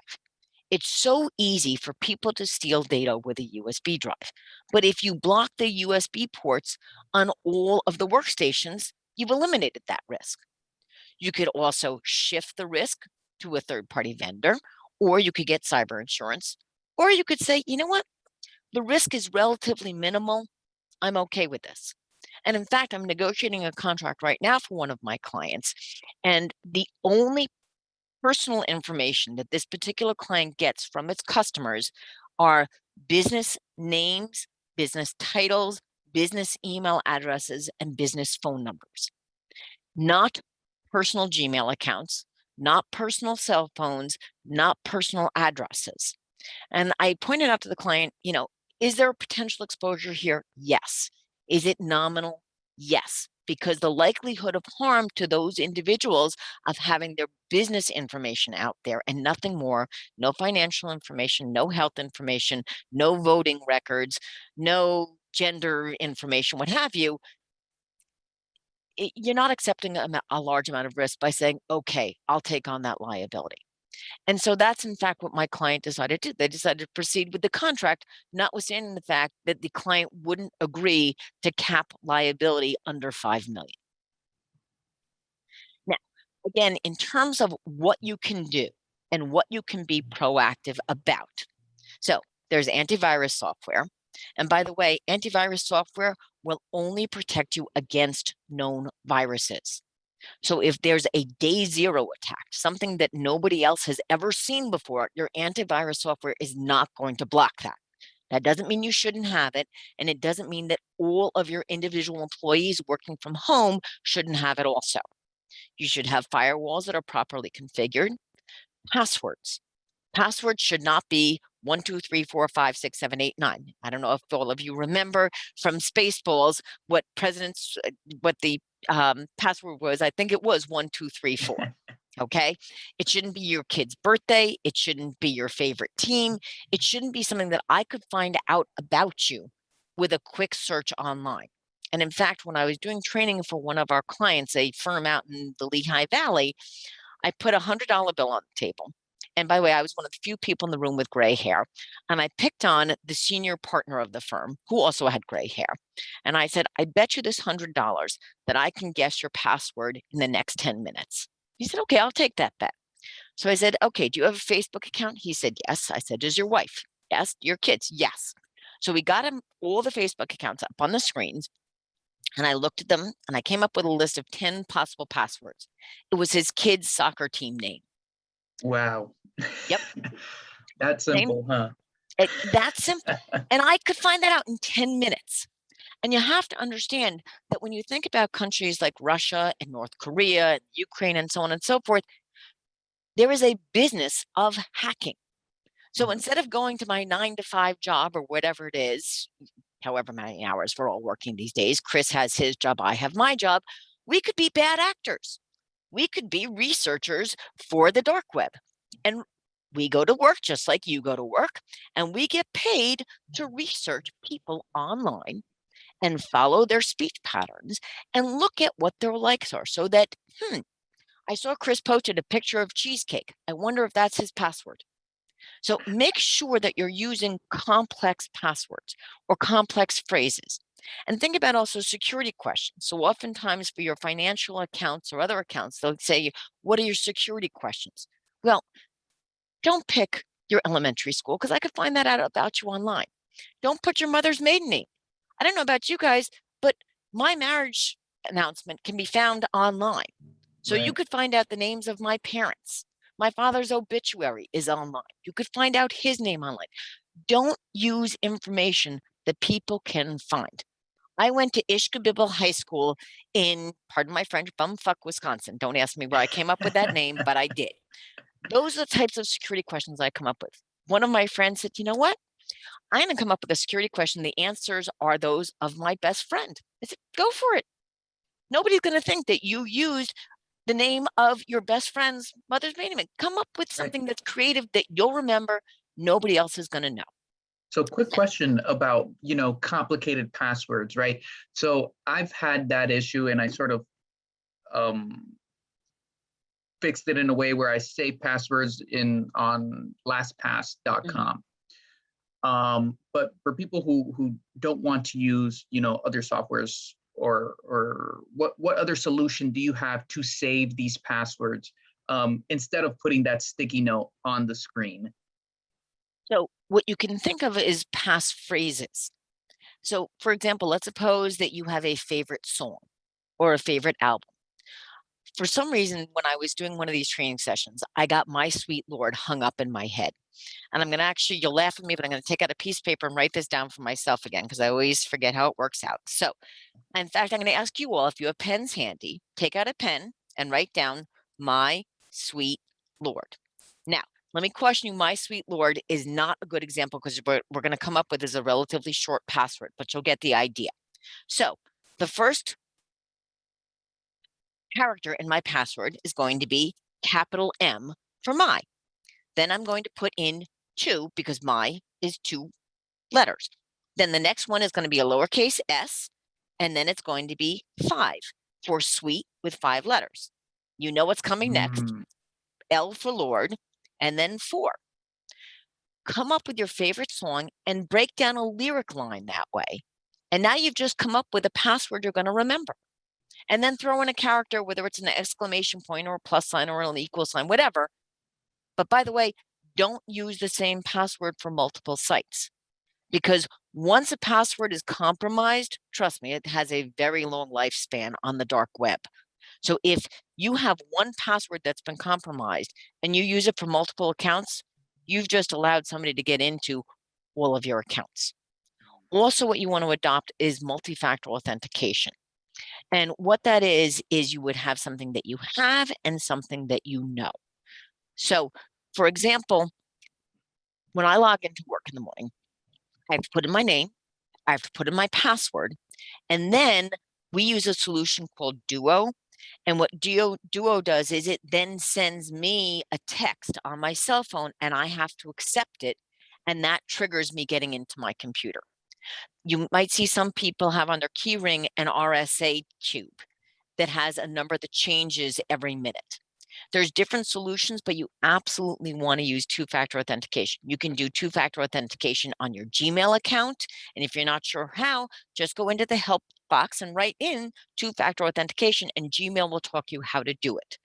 It's so easy for people to steal data with a USB drive. But if you block the USB ports on all of the workstations, you've eliminated that risk. You could also shift the risk to a third-party vendor, or you could get cyber insurance, or you could say, you know what, the risk is relatively minimal. I'm okay with this. And in fact, I'm negotiating a contract right now for one of my clients. And the only personal information that this particular client gets from its customers are business names, business titles, business email addresses, and business phone numbers, not personal Gmail accounts, not personal cell phones, not personal addresses. And I pointed out to the client, is there a potential exposure here? Yes. Is it nominal? Yes, because the likelihood of harm to those individuals of having their business information out there and nothing more, no financial information, no health information, no voting records, no gender information, what have you, you're not accepting a large amount of risk by saying, okay, I'll take on that liability. And so that's in fact what my client decided to do. They decided to proceed with the contract, notwithstanding the fact that the client wouldn't agree to cap liability under 5 million. Now, again, in terms of what you can do and what you can be proactive about. So there's antivirus software. And by the way, antivirus software will only protect you against known viruses. So if there's a day zero attack, something that nobody else has ever seen before, your antivirus software is not going to block that. That doesn't mean you shouldn't have it. And it doesn't mean that all of your individual employees working from home shouldn't have it also. You should have firewalls that are properly configured. Passwords. Passwords should not be 1, 2, 3, 4, 5, 6, 7, 8, 9. I don't know if all of you remember from Spaceballs what the password was. I think it was 1, 2, 3, 4. Okay. It shouldn't be your kid's birthday. It shouldn't be your favorite team. It shouldn't be something that I could find out about you with a quick search online. And in fact, when I was doing training for one of our clients, a firm out in the Lehigh Valley, I put a $100 bill on the table. And by the way, I was one of the few people in the room with gray hair. And I picked on the senior partner of the firm who also had gray hair. And I said, I bet you this $100 that I can guess your password in the next 10 minutes. He said, okay, I'll take that bet. So I said, okay, do you have a Facebook account? He said, yes. I said, does your wife? Yes. Your kids? Yes. So we got him all the Facebook accounts up on the screens. And I looked at them and I came up with a list of 10 possible passwords. It was his kid's soccer team name. Wow. Yep. That's simple, huh? That's simple. And I could find that out in 10 minutes. And you have to understand that when you think about countries like Russia and North Korea, and Ukraine, and so on and so forth, there is a business of hacking. So instead of going to my 9 to 5 job or whatever it is, however many hours we're all working these days, Chris has his job, I have my job, we could be bad actors. We could be researchers for the dark web. And we go to work just like you go to work, and we get paid to research people online and follow their speech patterns and look at what their likes are so that, I saw Chris posted a picture of cheesecake. I wonder if that's his password. So make sure that you're using complex passwords or complex phrases. And think about also security questions. So oftentimes for your financial accounts or other accounts, they'll say, what are your security questions? Well, don't pick your elementary school because I could find that out about you online. Don't put your mother's maiden name. I don't know about you guys, but my marriage announcement can be found online. So you could find out the names of my parents. My father's obituary is online. You could find out his name online. Don't use information that people can find. I went to Ishkabibble High School in, pardon my French, bumfuck, Wisconsin. Don't ask me where I came up with that name, but I did. Those are the types of security questions I come up with. One of my friends said, you know what? I'm going to come up with a security question. The answers are those of my best friend. I said, go for it. Nobody's going to think that you used the name of your best friend's mother's maiden name. Come up with something that's creative that you'll remember. Nobody else is going to know. So quick question about, complicated passwords, right? So I've had that issue and I sort of fixed it in a way where I save passwords on lastpass.com. But for people who don't want to use, other softwares or what other solution do you have to save these passwords instead of putting that sticky note on the screen? So what you can think of is passphrases. So for example, let's suppose that you have a favorite song or a favorite album. For some reason, when I was doing one of these training sessions, I got My Sweet Lord hung up in my head. And I'm going to actually, you'll laugh at me, but I'm going to take out a piece of paper and write this down for myself again, because I always forget how it works out. So in fact, I'm going to ask you all, if you have pens handy, take out a pen and write down My Sweet Lord. Now, let me caution you, My Sweet Lord is not a good example because we're going to come up with is a relatively short password, but you'll get the idea. So the first character in my password is going to be capital M for my. Then I'm going to put in 2 because my is 2 letters. Then the next one is going to be a lowercase s, and then it's going to be 5 for sweet with 5 letters. You know what's coming next. L for Lord, And then 4, come up with your favorite song and break down a lyric line that way. And now you've just come up with a password you're going to remember. And then throw in a character, whether it's an exclamation point or a plus sign or an equal sign, whatever. But by the way, don't use the same password for multiple sites, because once a password is compromised, trust me, it has a very long lifespan on the dark web. So if you have one password that's been compromised and you use it for multiple accounts, you've just allowed somebody to get into all of your accounts. Also, what you want to adopt is multi-factor authentication. And what that is you would have something that you have and something that you know. So, for example, when I log into work in the morning, I have to put in my name, I have to put in my password, and then we use a solution called Duo. And what Duo does is it then sends me a text on my cell phone, and I have to accept it, and that triggers me getting into my computer. You might see some people have on their keyring an RSA cube that has a number that changes every minute. There's different solutions, but you absolutely want to use two-factor authentication. You can do two-factor authentication on your Gmail account. And if you're not sure how, just go into the help box and write in two-factor authentication, and Gmail will talk you how to do it.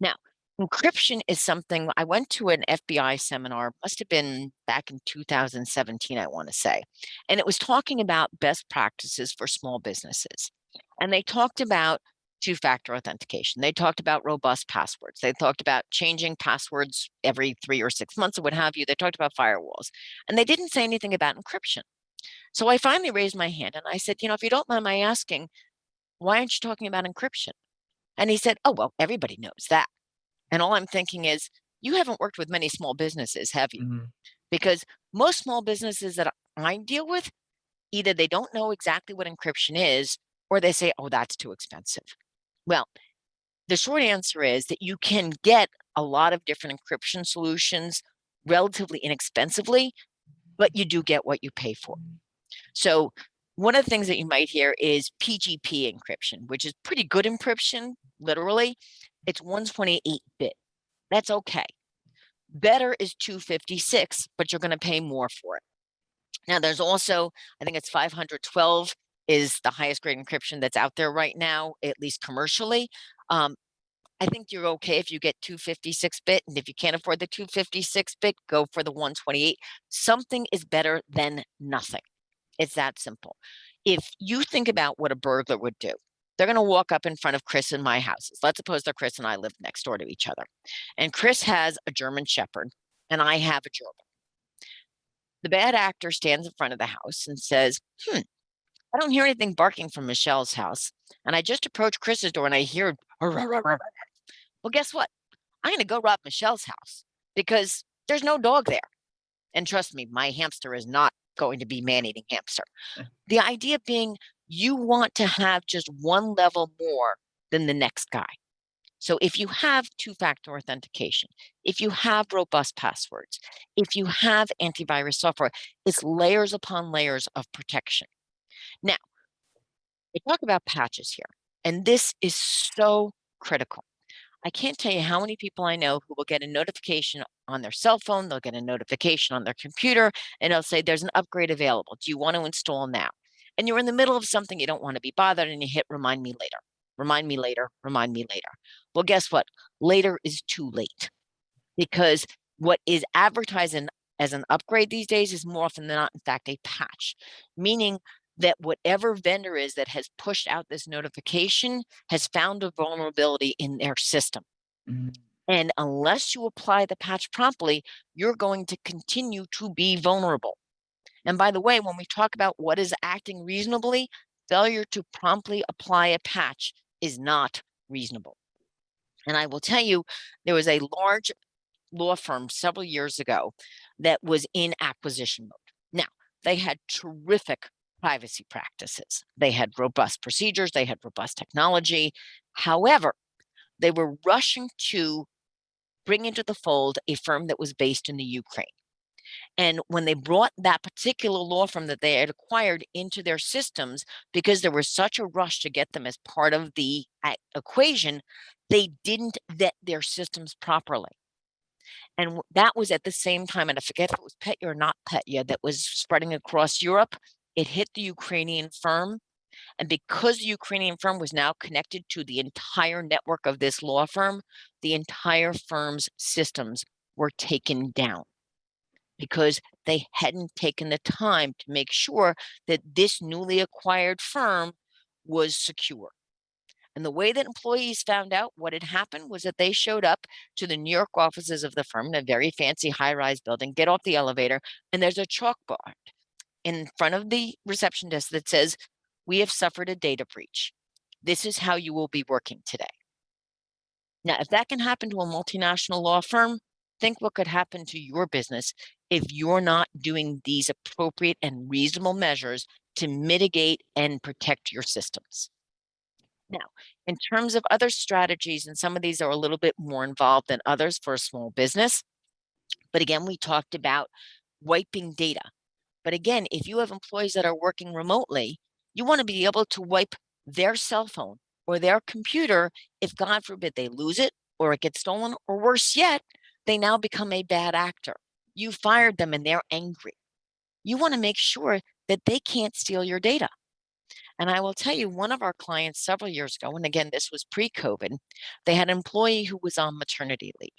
Now, encryption is something, I went to an FBI seminar, must have been back in 2017, I want to say, and it was talking about best practices for small businesses. And they talked about two-factor authentication. They talked about robust passwords. They talked about changing passwords every 3 or 6 months or what have you. They talked about firewalls. And they didn't say anything about encryption. So I finally raised my hand and I said, if you don't mind my asking, why aren't you talking about encryption? And he said, oh, well, everybody knows that. And all I'm thinking is, you haven't worked with many small businesses, have you? Mhm. Because most small businesses that I deal with, either they don't know exactly what encryption is, or they say, oh, that's too expensive. Well, the short answer is that you can get a lot of different encryption solutions relatively inexpensively, but you do get what you pay for. So one of the things that you might hear is PGP encryption, which is pretty good encryption, literally. It's 128-bit. That's okay. Better is 256, but you're going to pay more for it. Now, there's also, I think it's 512 is the highest grade encryption that's out there right now, at least commercially. I think you're okay if you get 256-bit, and if you can't afford the 256-bit, go for the 128. Something is better than nothing. It's that simple. If you think about what a burglar would do, they're going to walk up in front of Chris and my houses. Let's suppose that Chris and I live next door to each other. And Chris has a German Shepherd, and I have a German. The bad actor stands in front of the house and says, I don't hear anything barking from Michelle's house. And I just approach Chris's door and I hear, well, guess what? I'm going to go rob Michelle's house because there's no dog there. And trust me, my hamster is not going to be man-eating hamster. The idea being, you want to have just one level more than the next guy. So if you have two-factor authentication, if you have robust passwords, if you have antivirus software, it's layers upon layers of protection. Now, we talk about patches here, and this is so critical. I can't tell you how many people I know who will get a notification on their cell phone, they'll get a notification on their computer, and they'll say, there's an upgrade available. Do you want to install now? And you're in the middle of something, you don't want to be bothered, and you hit remind me later, remind me later, remind me later. Well, guess what? Later is too late, because what is advertised as an upgrade these days is more often than not, in fact, a patch, meaning that whatever vendor is that has pushed out this notification has found a vulnerability in their system. Mhm. And unless you apply the patch promptly, you're going to continue to be vulnerable. And by the way, when we talk about what is acting reasonably, failure to promptly apply a patch is not reasonable. And I will tell you, there was a large law firm several years ago that was in acquisition mode. Now, they had terrific privacy practices. They had robust procedures, they had robust technology. However, they were rushing to bring into the fold a firm that was based in the Ukraine. And when they brought that particular law firm that they had acquired into their systems, because there was such a rush to get them as part of the equation, they didn't vet their systems properly. And that was at the same time, and I forget if it was Petya or not Petya, that was spreading across Europe. It hit the Ukrainian firm. And because the Ukrainian firm was now connected to the entire network of this law firm, the entire firm's systems were taken down because they hadn't taken the time to make sure that this newly acquired firm was secure. And the way that employees found out what had happened was that they showed up to the New York offices of the firm in a very fancy high-rise building, get off the elevator, and there's a chalkboard in front of the reception desk that says, "We have suffered a data breach. This is how you will be working today." Now, if that can happen to a multinational law firm, think what could happen to your business if you're not doing these appropriate and reasonable measures to mitigate and protect your systems. Now, in terms of other strategies, and some of these are a little bit more involved than others for a small business, but again, we talked about wiping data. But again, if you have employees that are working remotely, you want to be able to wipe their cell phone or their computer if, God forbid, they lose it or it gets stolen, or worse yet, they now become a bad actor. You fired them and they're angry. You want to make sure that they can't steal your data. And I will tell you, one of our clients several years ago, and again, this was pre-COVID, they had an employee who was on maternity leave,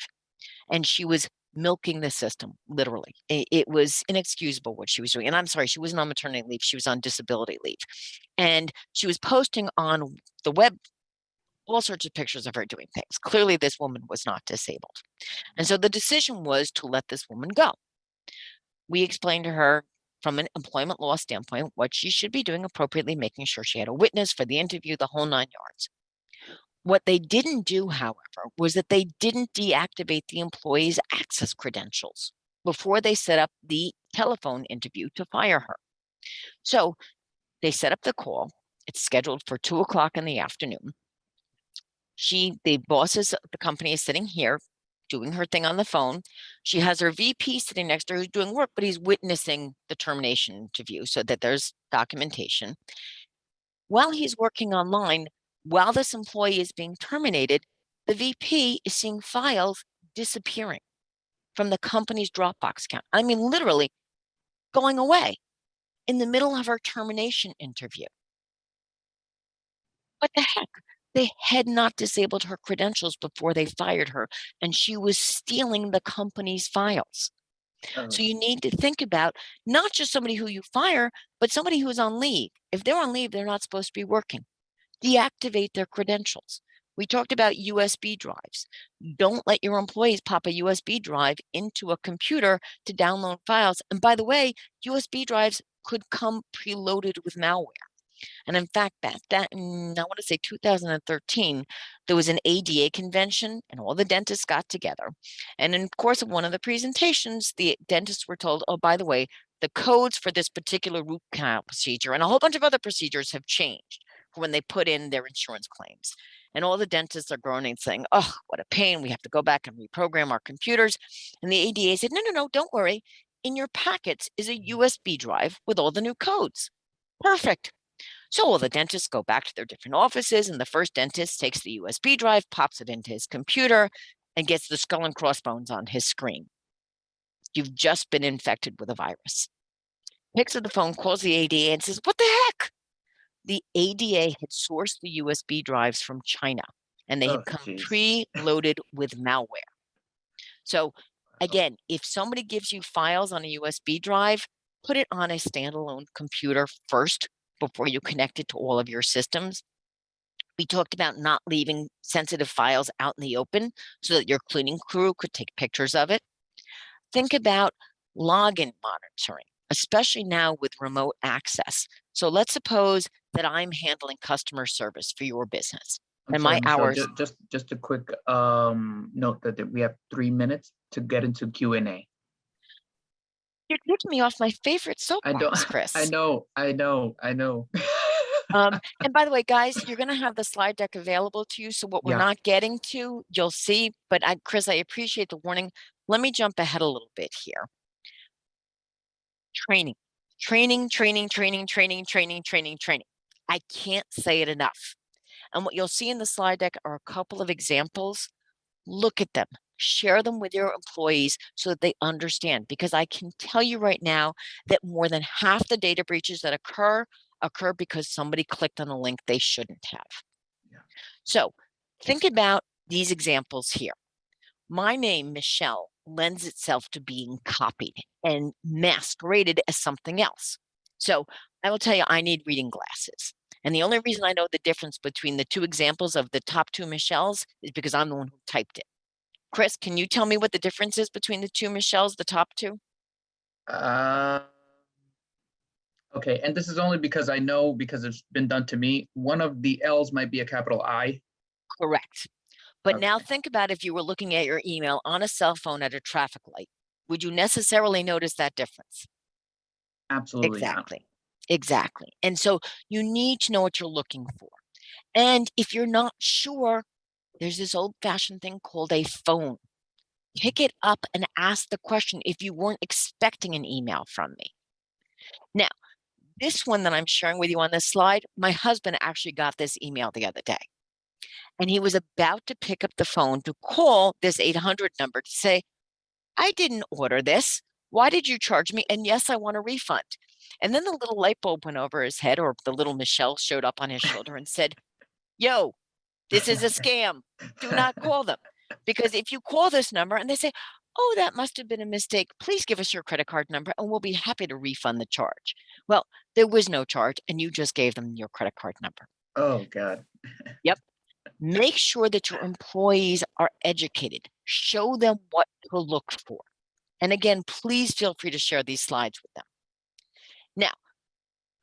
and she was milking the system, literally. It was inexcusable what she was doing. And I'm sorry, she wasn't on maternity leave, she was on disability leave. And she was posting on the web all sorts of pictures of her doing things. Clearly, this woman was not disabled. And so the decision was to let this woman go. We explained to her from an employment law standpoint what she should be doing appropriately, making sure she had a witness for the interview, the whole 9 yards. What they didn't do, however, was that they didn't deactivate the employee's access credentials before they set up the telephone interview to fire her. So they set up the call. It's scheduled for 2:00 in the afternoon. The boss of the company is sitting here doing her thing on the phone. She has her VP sitting next to her who's doing work, but he's witnessing the termination interview so that there's documentation. While he's working online, while this employee is being terminated, the VP is seeing files disappearing from the company's Dropbox account. I mean, literally going away in the middle of her termination interview. What the heck? They had not disabled her credentials before they fired her, and she was stealing the company's files. So you need to think about not just somebody who you fire, but somebody who's on leave. If they're on leave, they're not supposed to be working. Deactivate their credentials. We talked about USB drives. Don't let your employees pop a USB drive into a computer to download files. And by the way, USB drives could come preloaded with malware. And in fact, back in, I want to say 2013, there was an ADA convention and all the dentists got together. And in the course of one of the presentations, the dentists were told, oh, by the way, the codes for this particular root canal procedure and a whole bunch of other procedures have changed for when they put in their insurance claims. And all the dentists are groaning, saying, oh, what a pain. We have to go back and reprogram our computers. And the ADA said, no, don't worry. In your packets is a USB drive with all the new codes. Perfect. So all the dentists go back to their different offices, and the first dentist takes the USB drive, pops it into his computer, and gets the skull and crossbones on his screen. You've just been infected with a virus. Picks up the phone, calls the ADA, and says, what the heck? The ADA had sourced the USB drives from China, and they had come preloaded with malware. So again, if somebody gives you files on a USB drive, put it on a standalone computer first before you connect it to all of your systems. We talked about not leaving sensitive files out in the open so that your cleaning crew could take pictures of it. Think about login monitoring, especially now with remote access. So let's suppose that I'm handling customer service for your business. And my hours. Just a quick note that we have 3 minutes to get into Q&A. You're taking me off my favorite soapbox, Chris. I know. And by the way, guys, you're going to have the slide deck available to you. So what we're not getting to, you'll see. But Chris, I appreciate the warning. Let me jump ahead a little bit here. Training. I can't say it enough. And what you'll see in the slide deck are a couple of examples. Look at them. Share them with your employees so that they understand, because I can tell you right now that more than half the data breaches that occur because somebody clicked on a link they shouldn't have. Yeah. So think about these examples here. My name, Michelle, lends itself to being copied and masqueraded as something else. So I will tell you, I need reading glasses. And the only reason I know the difference between the two examples of the top two Michelles is because I'm the one who typed it. Chris, can you tell me what the difference is between the two Michelles, the top two? Okay, and this is only because I know, because it's been done to me. One of the L's might be a capital I. Correct. But now Okay. think about if you were looking at your email on a cell phone at a traffic light. Would you necessarily notice that difference? Absolutely not. Exactly. Exactly. And so you need to know what you're looking for. And if you're not sure, there's this old-fashioned thing called a phone. Pick it up and ask the question if you weren't expecting an email from me. Now, this one that I'm sharing with you on this slide, my husband actually got this email the other day. And he was about to pick up the phone to call this 800 number to say, I didn't order this. Why did you charge me? And yes, I want a refund. And then the little light bulb went over his head, or the little Michelle showed up on his shoulder and said, yo, this is a scam. Do not call them. Because if you call this number and they say, oh, that must have been a mistake, please give us your credit card number and we'll be happy to refund the charge. Well, there was no charge and you just gave them your credit card number. Oh, God. Yep. Make sure that your employees are educated. Show them what to look for. And again, please feel free to share these slides with them. Now,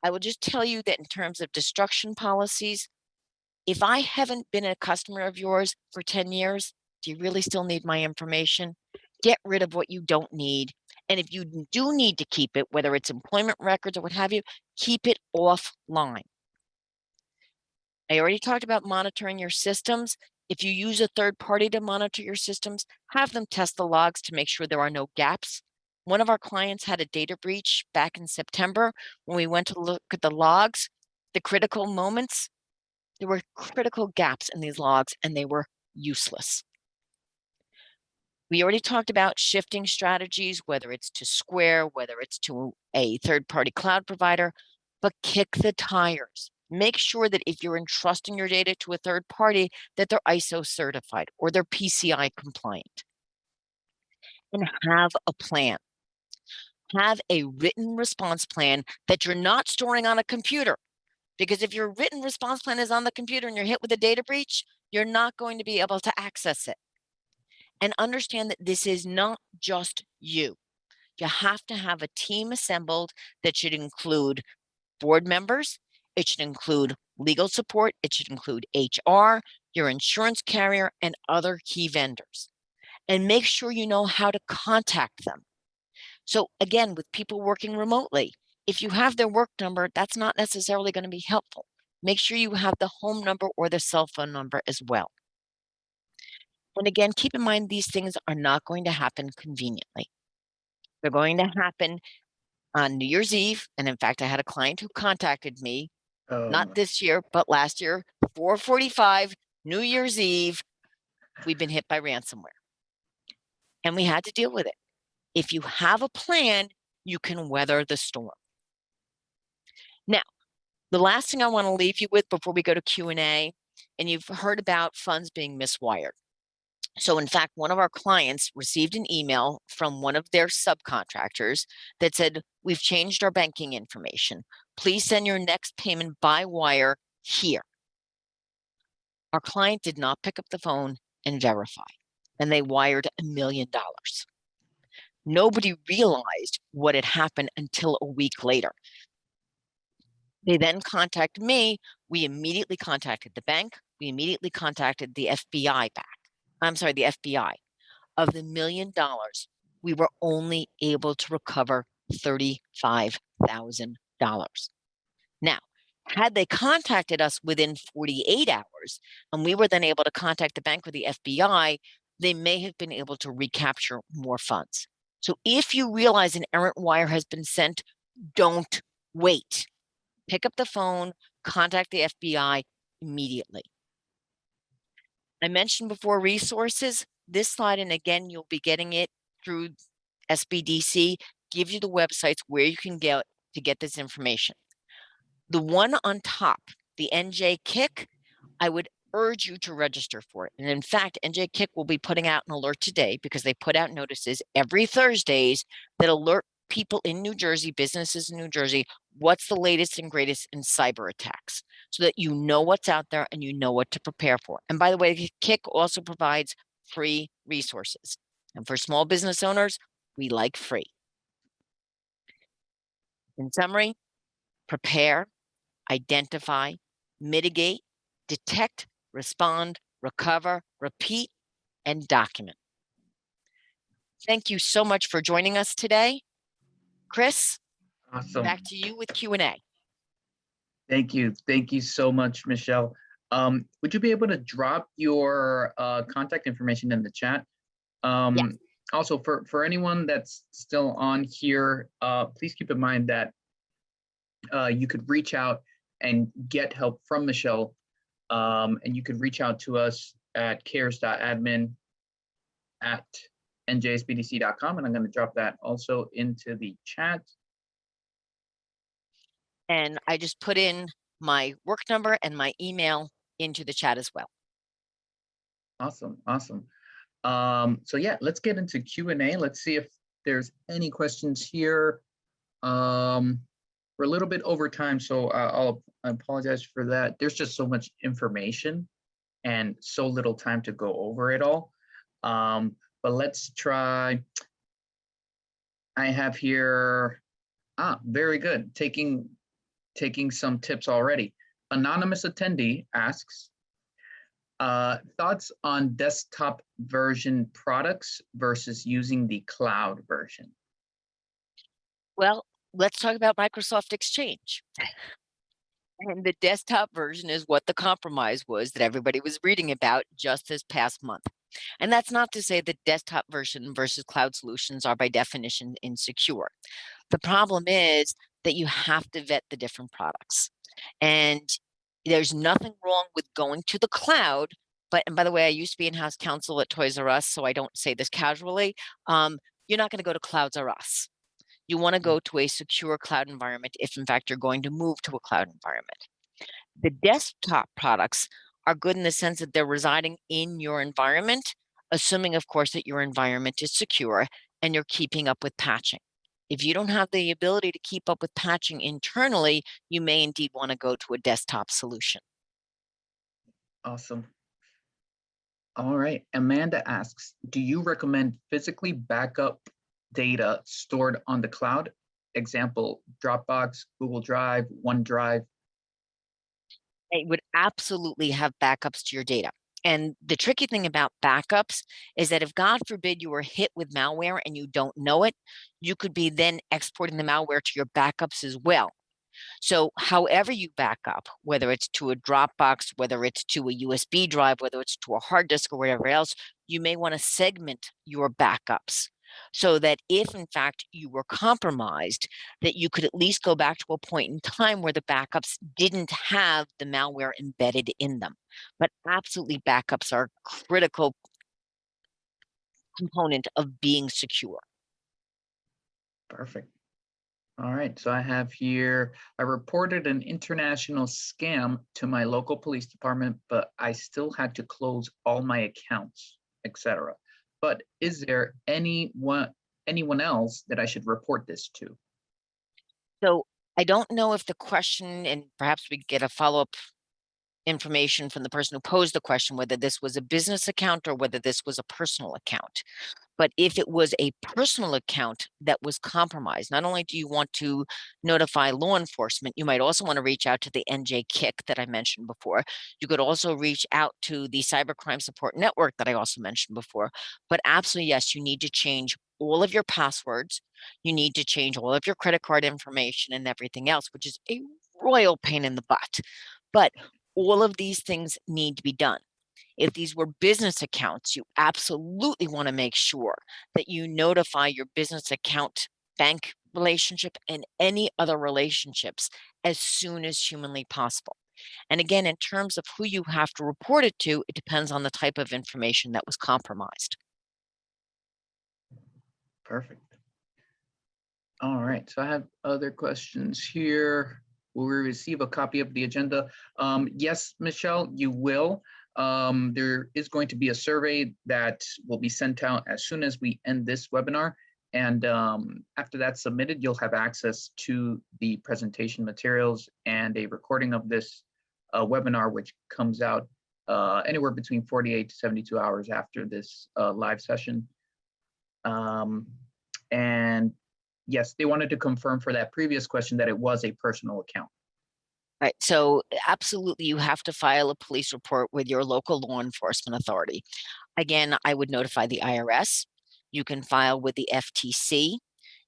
I will just tell you that in terms of destruction policies, if I haven't been a customer of yours for 10 years, do you really still need my information? Get rid of what you don't need. And if you do need to keep it, whether it's employment records or what have you, keep it offline. I already talked about monitoring your systems. If you use a third party to monitor your systems, have them test the logs to make sure there are no gaps. One of our clients had a data breach back in September. When we went to look at the logs, the critical moments, there were critical gaps in these logs and they were useless. We already talked about shifting strategies, whether it's to Square, whether it's to a third-party cloud provider, but kick the tires. Make sure that if you're entrusting your data to a third party, that they're ISO certified or they're PCI compliant. And have a plan. Have a written response plan that you're not storing on a computer. Because if your written response plan is on the computer and you're hit with a data breach, you're not going to be able to access it. And understand that this is not just you. You have to have a team assembled that should include board members, it should include legal support, it should include HR, your insurance carrier, and other key vendors. And make sure you know how to contact them. So again, with people working remotely, if you have their work number, that's not necessarily going to be helpful. Make sure you have the home number or the cell phone number as well. And again, keep in mind, these things are not going to happen conveniently. They're going to happen on New Year's Eve. And in fact, I had a client who contacted me, not My. this year, but last year, 4:45, New Year's Eve, we've been hit by ransomware. And we had to deal with it. If you have a plan, you can weather the storm. Now, the last thing I want to leave you with before we go to Q&A, and you've heard about funds being miswired. So in fact, one of our clients received an email from one of their subcontractors that said, we've changed our banking information. Please send your next payment by wire here. Our client did not pick up the phone and verify, and they wired $1 million. Nobody realized what had happened until a week later. They then contacted me. We immediately contacted the bank. We immediately contacted the FBI the FBI. Of the $1 million, we were only able to recover $35,000. Now, had they contacted us within 48 hours, and we were then able to contact the bank or the FBI, they may have been able to recapture more funds. So if you realize an errant wire has been sent, don't wait. Pick up the phone, contact the FBI immediately. I mentioned before resources. This slide, and again, you'll be getting it through SBDC, gives you the websites where you can get to get this information. The one on top, the NJ Kick, I would urge you to register for it. And in fact, NJ Kick will be putting out an alert today because they put out notices every Thursdays that alert people in New Jersey, businesses in New Jersey, what's the latest and greatest in cyber attacks, so that you know what's out there and you know what to prepare for. And by the way, Kick also provides free resources. And for small business owners, we like free. In summary, prepare, identify, mitigate, detect, respond, recover, repeat, and document. Thank you so much for joining us today. Chris, Awesome. back to you with Q&A. Thank you. Thank you so much, Michelle. Would you be able to drop your contact information in the chat? Yes. Also, for anyone that's still on here, please keep in mind that you could reach out and get help from Michelle, and you could reach out to us at cares.admin@njsbdc.com, and I'm going to drop that also into the chat. And I just put in my work number and my email into the chat as well. Awesome, awesome. So yeah, let's get into Q&A. Let's see if there's any questions here. We're a little bit over time, so I apologize for that. There's just so much information and so little time to go over it all. But let's try. I have here, very good, taking some tips already. Anonymous attendee asks, thoughts on desktop version products versus using the cloud version? Well, let's talk about Microsoft Exchange. And the desktop version is what the compromise was that everybody was reading about just this past month. And that's not to say that desktop version versus cloud solutions are by definition insecure. The problem is that you have to vet the different products. And there's nothing wrong with going to the cloud. But, and by the way, I used to be in-house counsel at Toys R Us, so I don't say this casually. You're not going to go to Clouds R Us. You want to go to a secure cloud environment if, in fact, you're going to move to a cloud environment. The desktop products are good in the sense that they're residing in your environment, assuming, of course, that your environment is secure and you're keeping up with patching. If you don't have the ability to keep up with patching internally, you may indeed want to go to a desktop solution. Awesome. All right. Amanda asks, do you recommend physically backup data stored on the cloud? Example, Dropbox, Google Drive, OneDrive. It would absolutely have backups to your data. And the tricky thing about backups is that if, God forbid, you were hit with malware and you don't know it, you could be then exporting the malware to your backups as well. So however you back up, whether it's to a Dropbox, whether it's to a USB drive, whether it's to a hard disk or whatever else, you may want to segment your backups so that if, in fact, you were compromised, that you could at least go back to a point in time where the backups didn't have the malware embedded in them. But absolutely, backups are a critical component of being secure. Perfect. All right, so I have here, I reported an international scam to my local police department, but I still had to close all my accounts, etc. But is there anyone else that I should report this to? So I don't know if the question, and perhaps we get a follow-up information from the person who posed the question, whether this was a business account or whether this was a personal account. But if it was a personal account that was compromised, not only do you want to notify law enforcement, you might also want to reach out to the NJ Kick that I mentioned before. You could also reach out to the Cybercrime Support Network that I also mentioned before. But absolutely, yes, you need to change all of your passwords. You need to change all of your credit card information and everything else, which is a royal pain in the butt. But all of these things need to be done. If these were business accounts, you absolutely want to make sure that you notify your business account, bank relationship, and any other relationships as soon as humanly possible. And again, in terms of who you have to report it to, it depends on the type of information that was compromised. Perfect. All right, so I have other questions here. Will we receive a copy of the agenda? Yes, Michelle, you will. There is going to be a survey that will be sent out as soon as we end this webinar. And after that's submitted, you'll have access to the presentation materials and a recording of this webinar, which comes out anywhere between 48 to 72 hours after this live session. And yes, they wanted to confirm for that previous question that it was a personal account. Right. So absolutely, you have to file a police report with your local law enforcement authority. Again, I would notify the IRS. You can file with the FTC.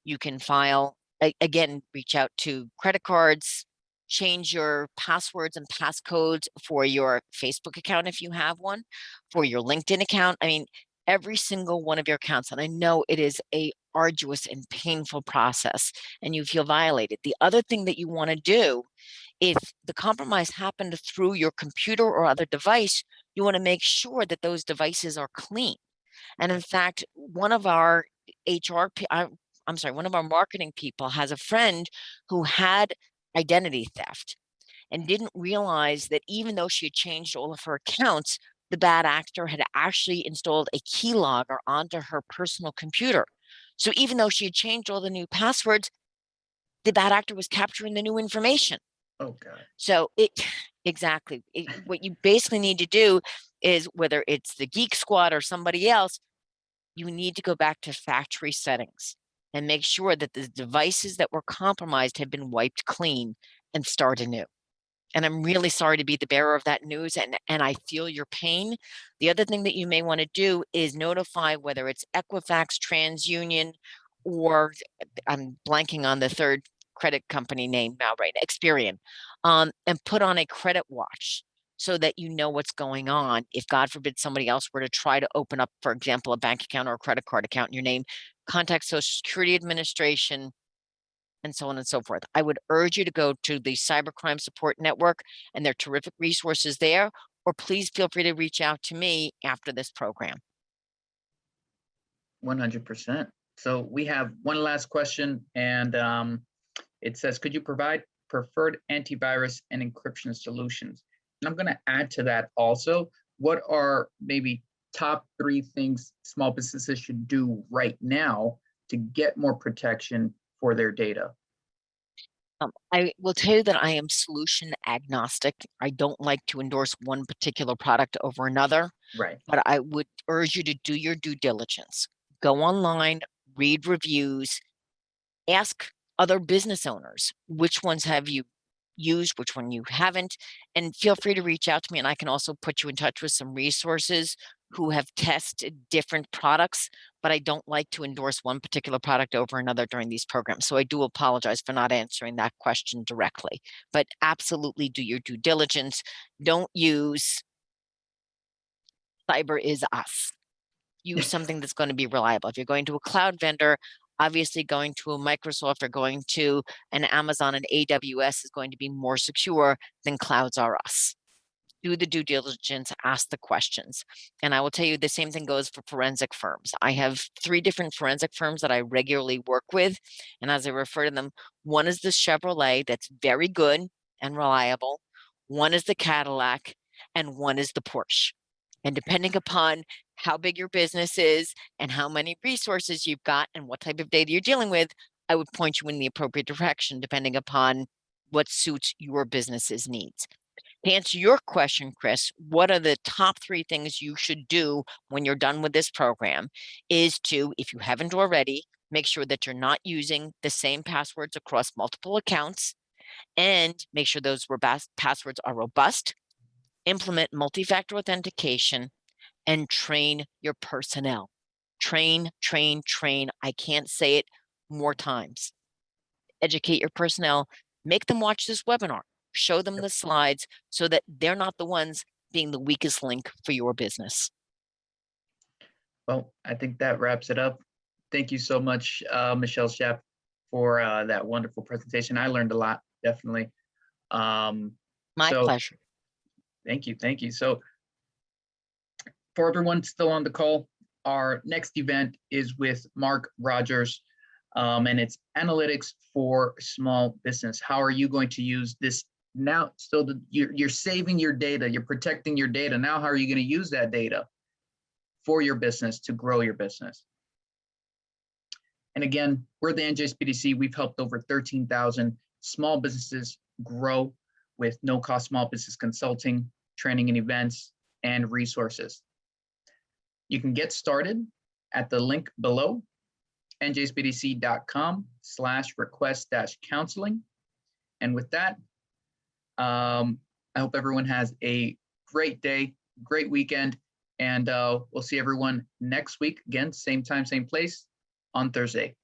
You can file, again, reach out to credit cards, change your passwords and passcodes for your Facebook account if you have one, for your LinkedIn account. I mean, every single one of your accounts. And I know it is a arduous and painful process and you feel violated. The other thing that you want to do, if the compromise happened through your computer or other device, you want to make sure that those devices are clean. And in fact, one of our one of our marketing people has a friend who had identity theft and didn't realize that even though she had changed all of her accounts, the bad actor had actually installed a keylogger onto her personal computer. So even though she had changed all the new passwords, the bad actor was capturing the new information. Oh, God. So exactly. What you basically need to do is, whether it's the Geek Squad or somebody else, you need to go back to factory settings and make sure that the devices that were compromised have been wiped clean and start anew. And I'm really sorry to be the bearer of that news, and I feel your pain. The other thing that you may want to do is notify, whether it's Equifax, TransUnion, or I'm blanking on the third credit company name now, right? Experian, and put on a credit watch so that you know what's going on. If God forbid somebody else were to try to open up, for example, a bank account or a credit card account in your name, contact Social Security Administration, and so on and so forth. I would urge you to go to the Cybercrime Support Network, and there are terrific resources there, or please feel free to reach out to me after this program. 100%. So we have one last question, and it says, could you provide preferred antivirus and encryption solutions? And I'm going to add to that also, what are maybe top 3 things small businesses should do right now to get more protection for their data? I will tell you that I am solution agnostic. I don't like to endorse one particular product over another, Right. but I would urge you to do your due diligence. Go online, read reviews, ask other business owners, which ones have you used, which one you haven't, and feel free to reach out to me. And I can also put you in touch with some resources who have tested different products, but I don't like to endorse one particular product over another during these programs. So I do apologize for not answering that question directly, but absolutely do your due diligence. Don't use cyber is us. Use something that's going to be reliable. If you're going to a cloud vendor, obviously going to a Microsoft or going to an Amazon and AWS is going to be more secure than Clouds R Us. Do the due diligence, ask the questions. And I will tell you the same thing goes for forensic firms. I have 3 different forensic firms that I regularly work with. And as I refer to them, one is the Chevrolet, that's very good and reliable. One is the Cadillac, and one is the Porsche. And depending upon how big your business is and how many resources you've got and what type of data you're dealing with, I would point you in the appropriate direction depending upon what suits your business's needs. To answer your question, Chris, what are the top 3 things you should do when you're done with this program is to, if you haven't already, make sure that you're not using the same passwords across multiple accounts, and make sure those passwords are robust, implement multi-factor authentication, and train your personnel. Train, train, train. I can't say it more times. Educate your personnel, make them watch this webinar, show them the slides so that they're not the ones being the weakest link for your business. Well, I think that wraps it up. Thank you so much, Michelle Shepp, for that wonderful presentation. I learned a lot, definitely. My So pleasure. thank you. Thank you. So for everyone still on the call, our next event is with Mark Rogers, and it's analytics for small business. How are you going to use this now? So you're saving your data, you're protecting your data. Now, how are you going to use that data for your business to grow your business? And again, we're the NJSBDC. We've helped over 13,000 small businesses grow with no-cost small business consulting, training and events, and resources. You can get started at the link below, njsbdc.com/request-counseling. And with that, I hope everyone has a great day, great weekend, and we'll see everyone next week, again, same time, same place, on Thursday.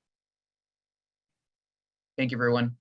Thank you, everyone.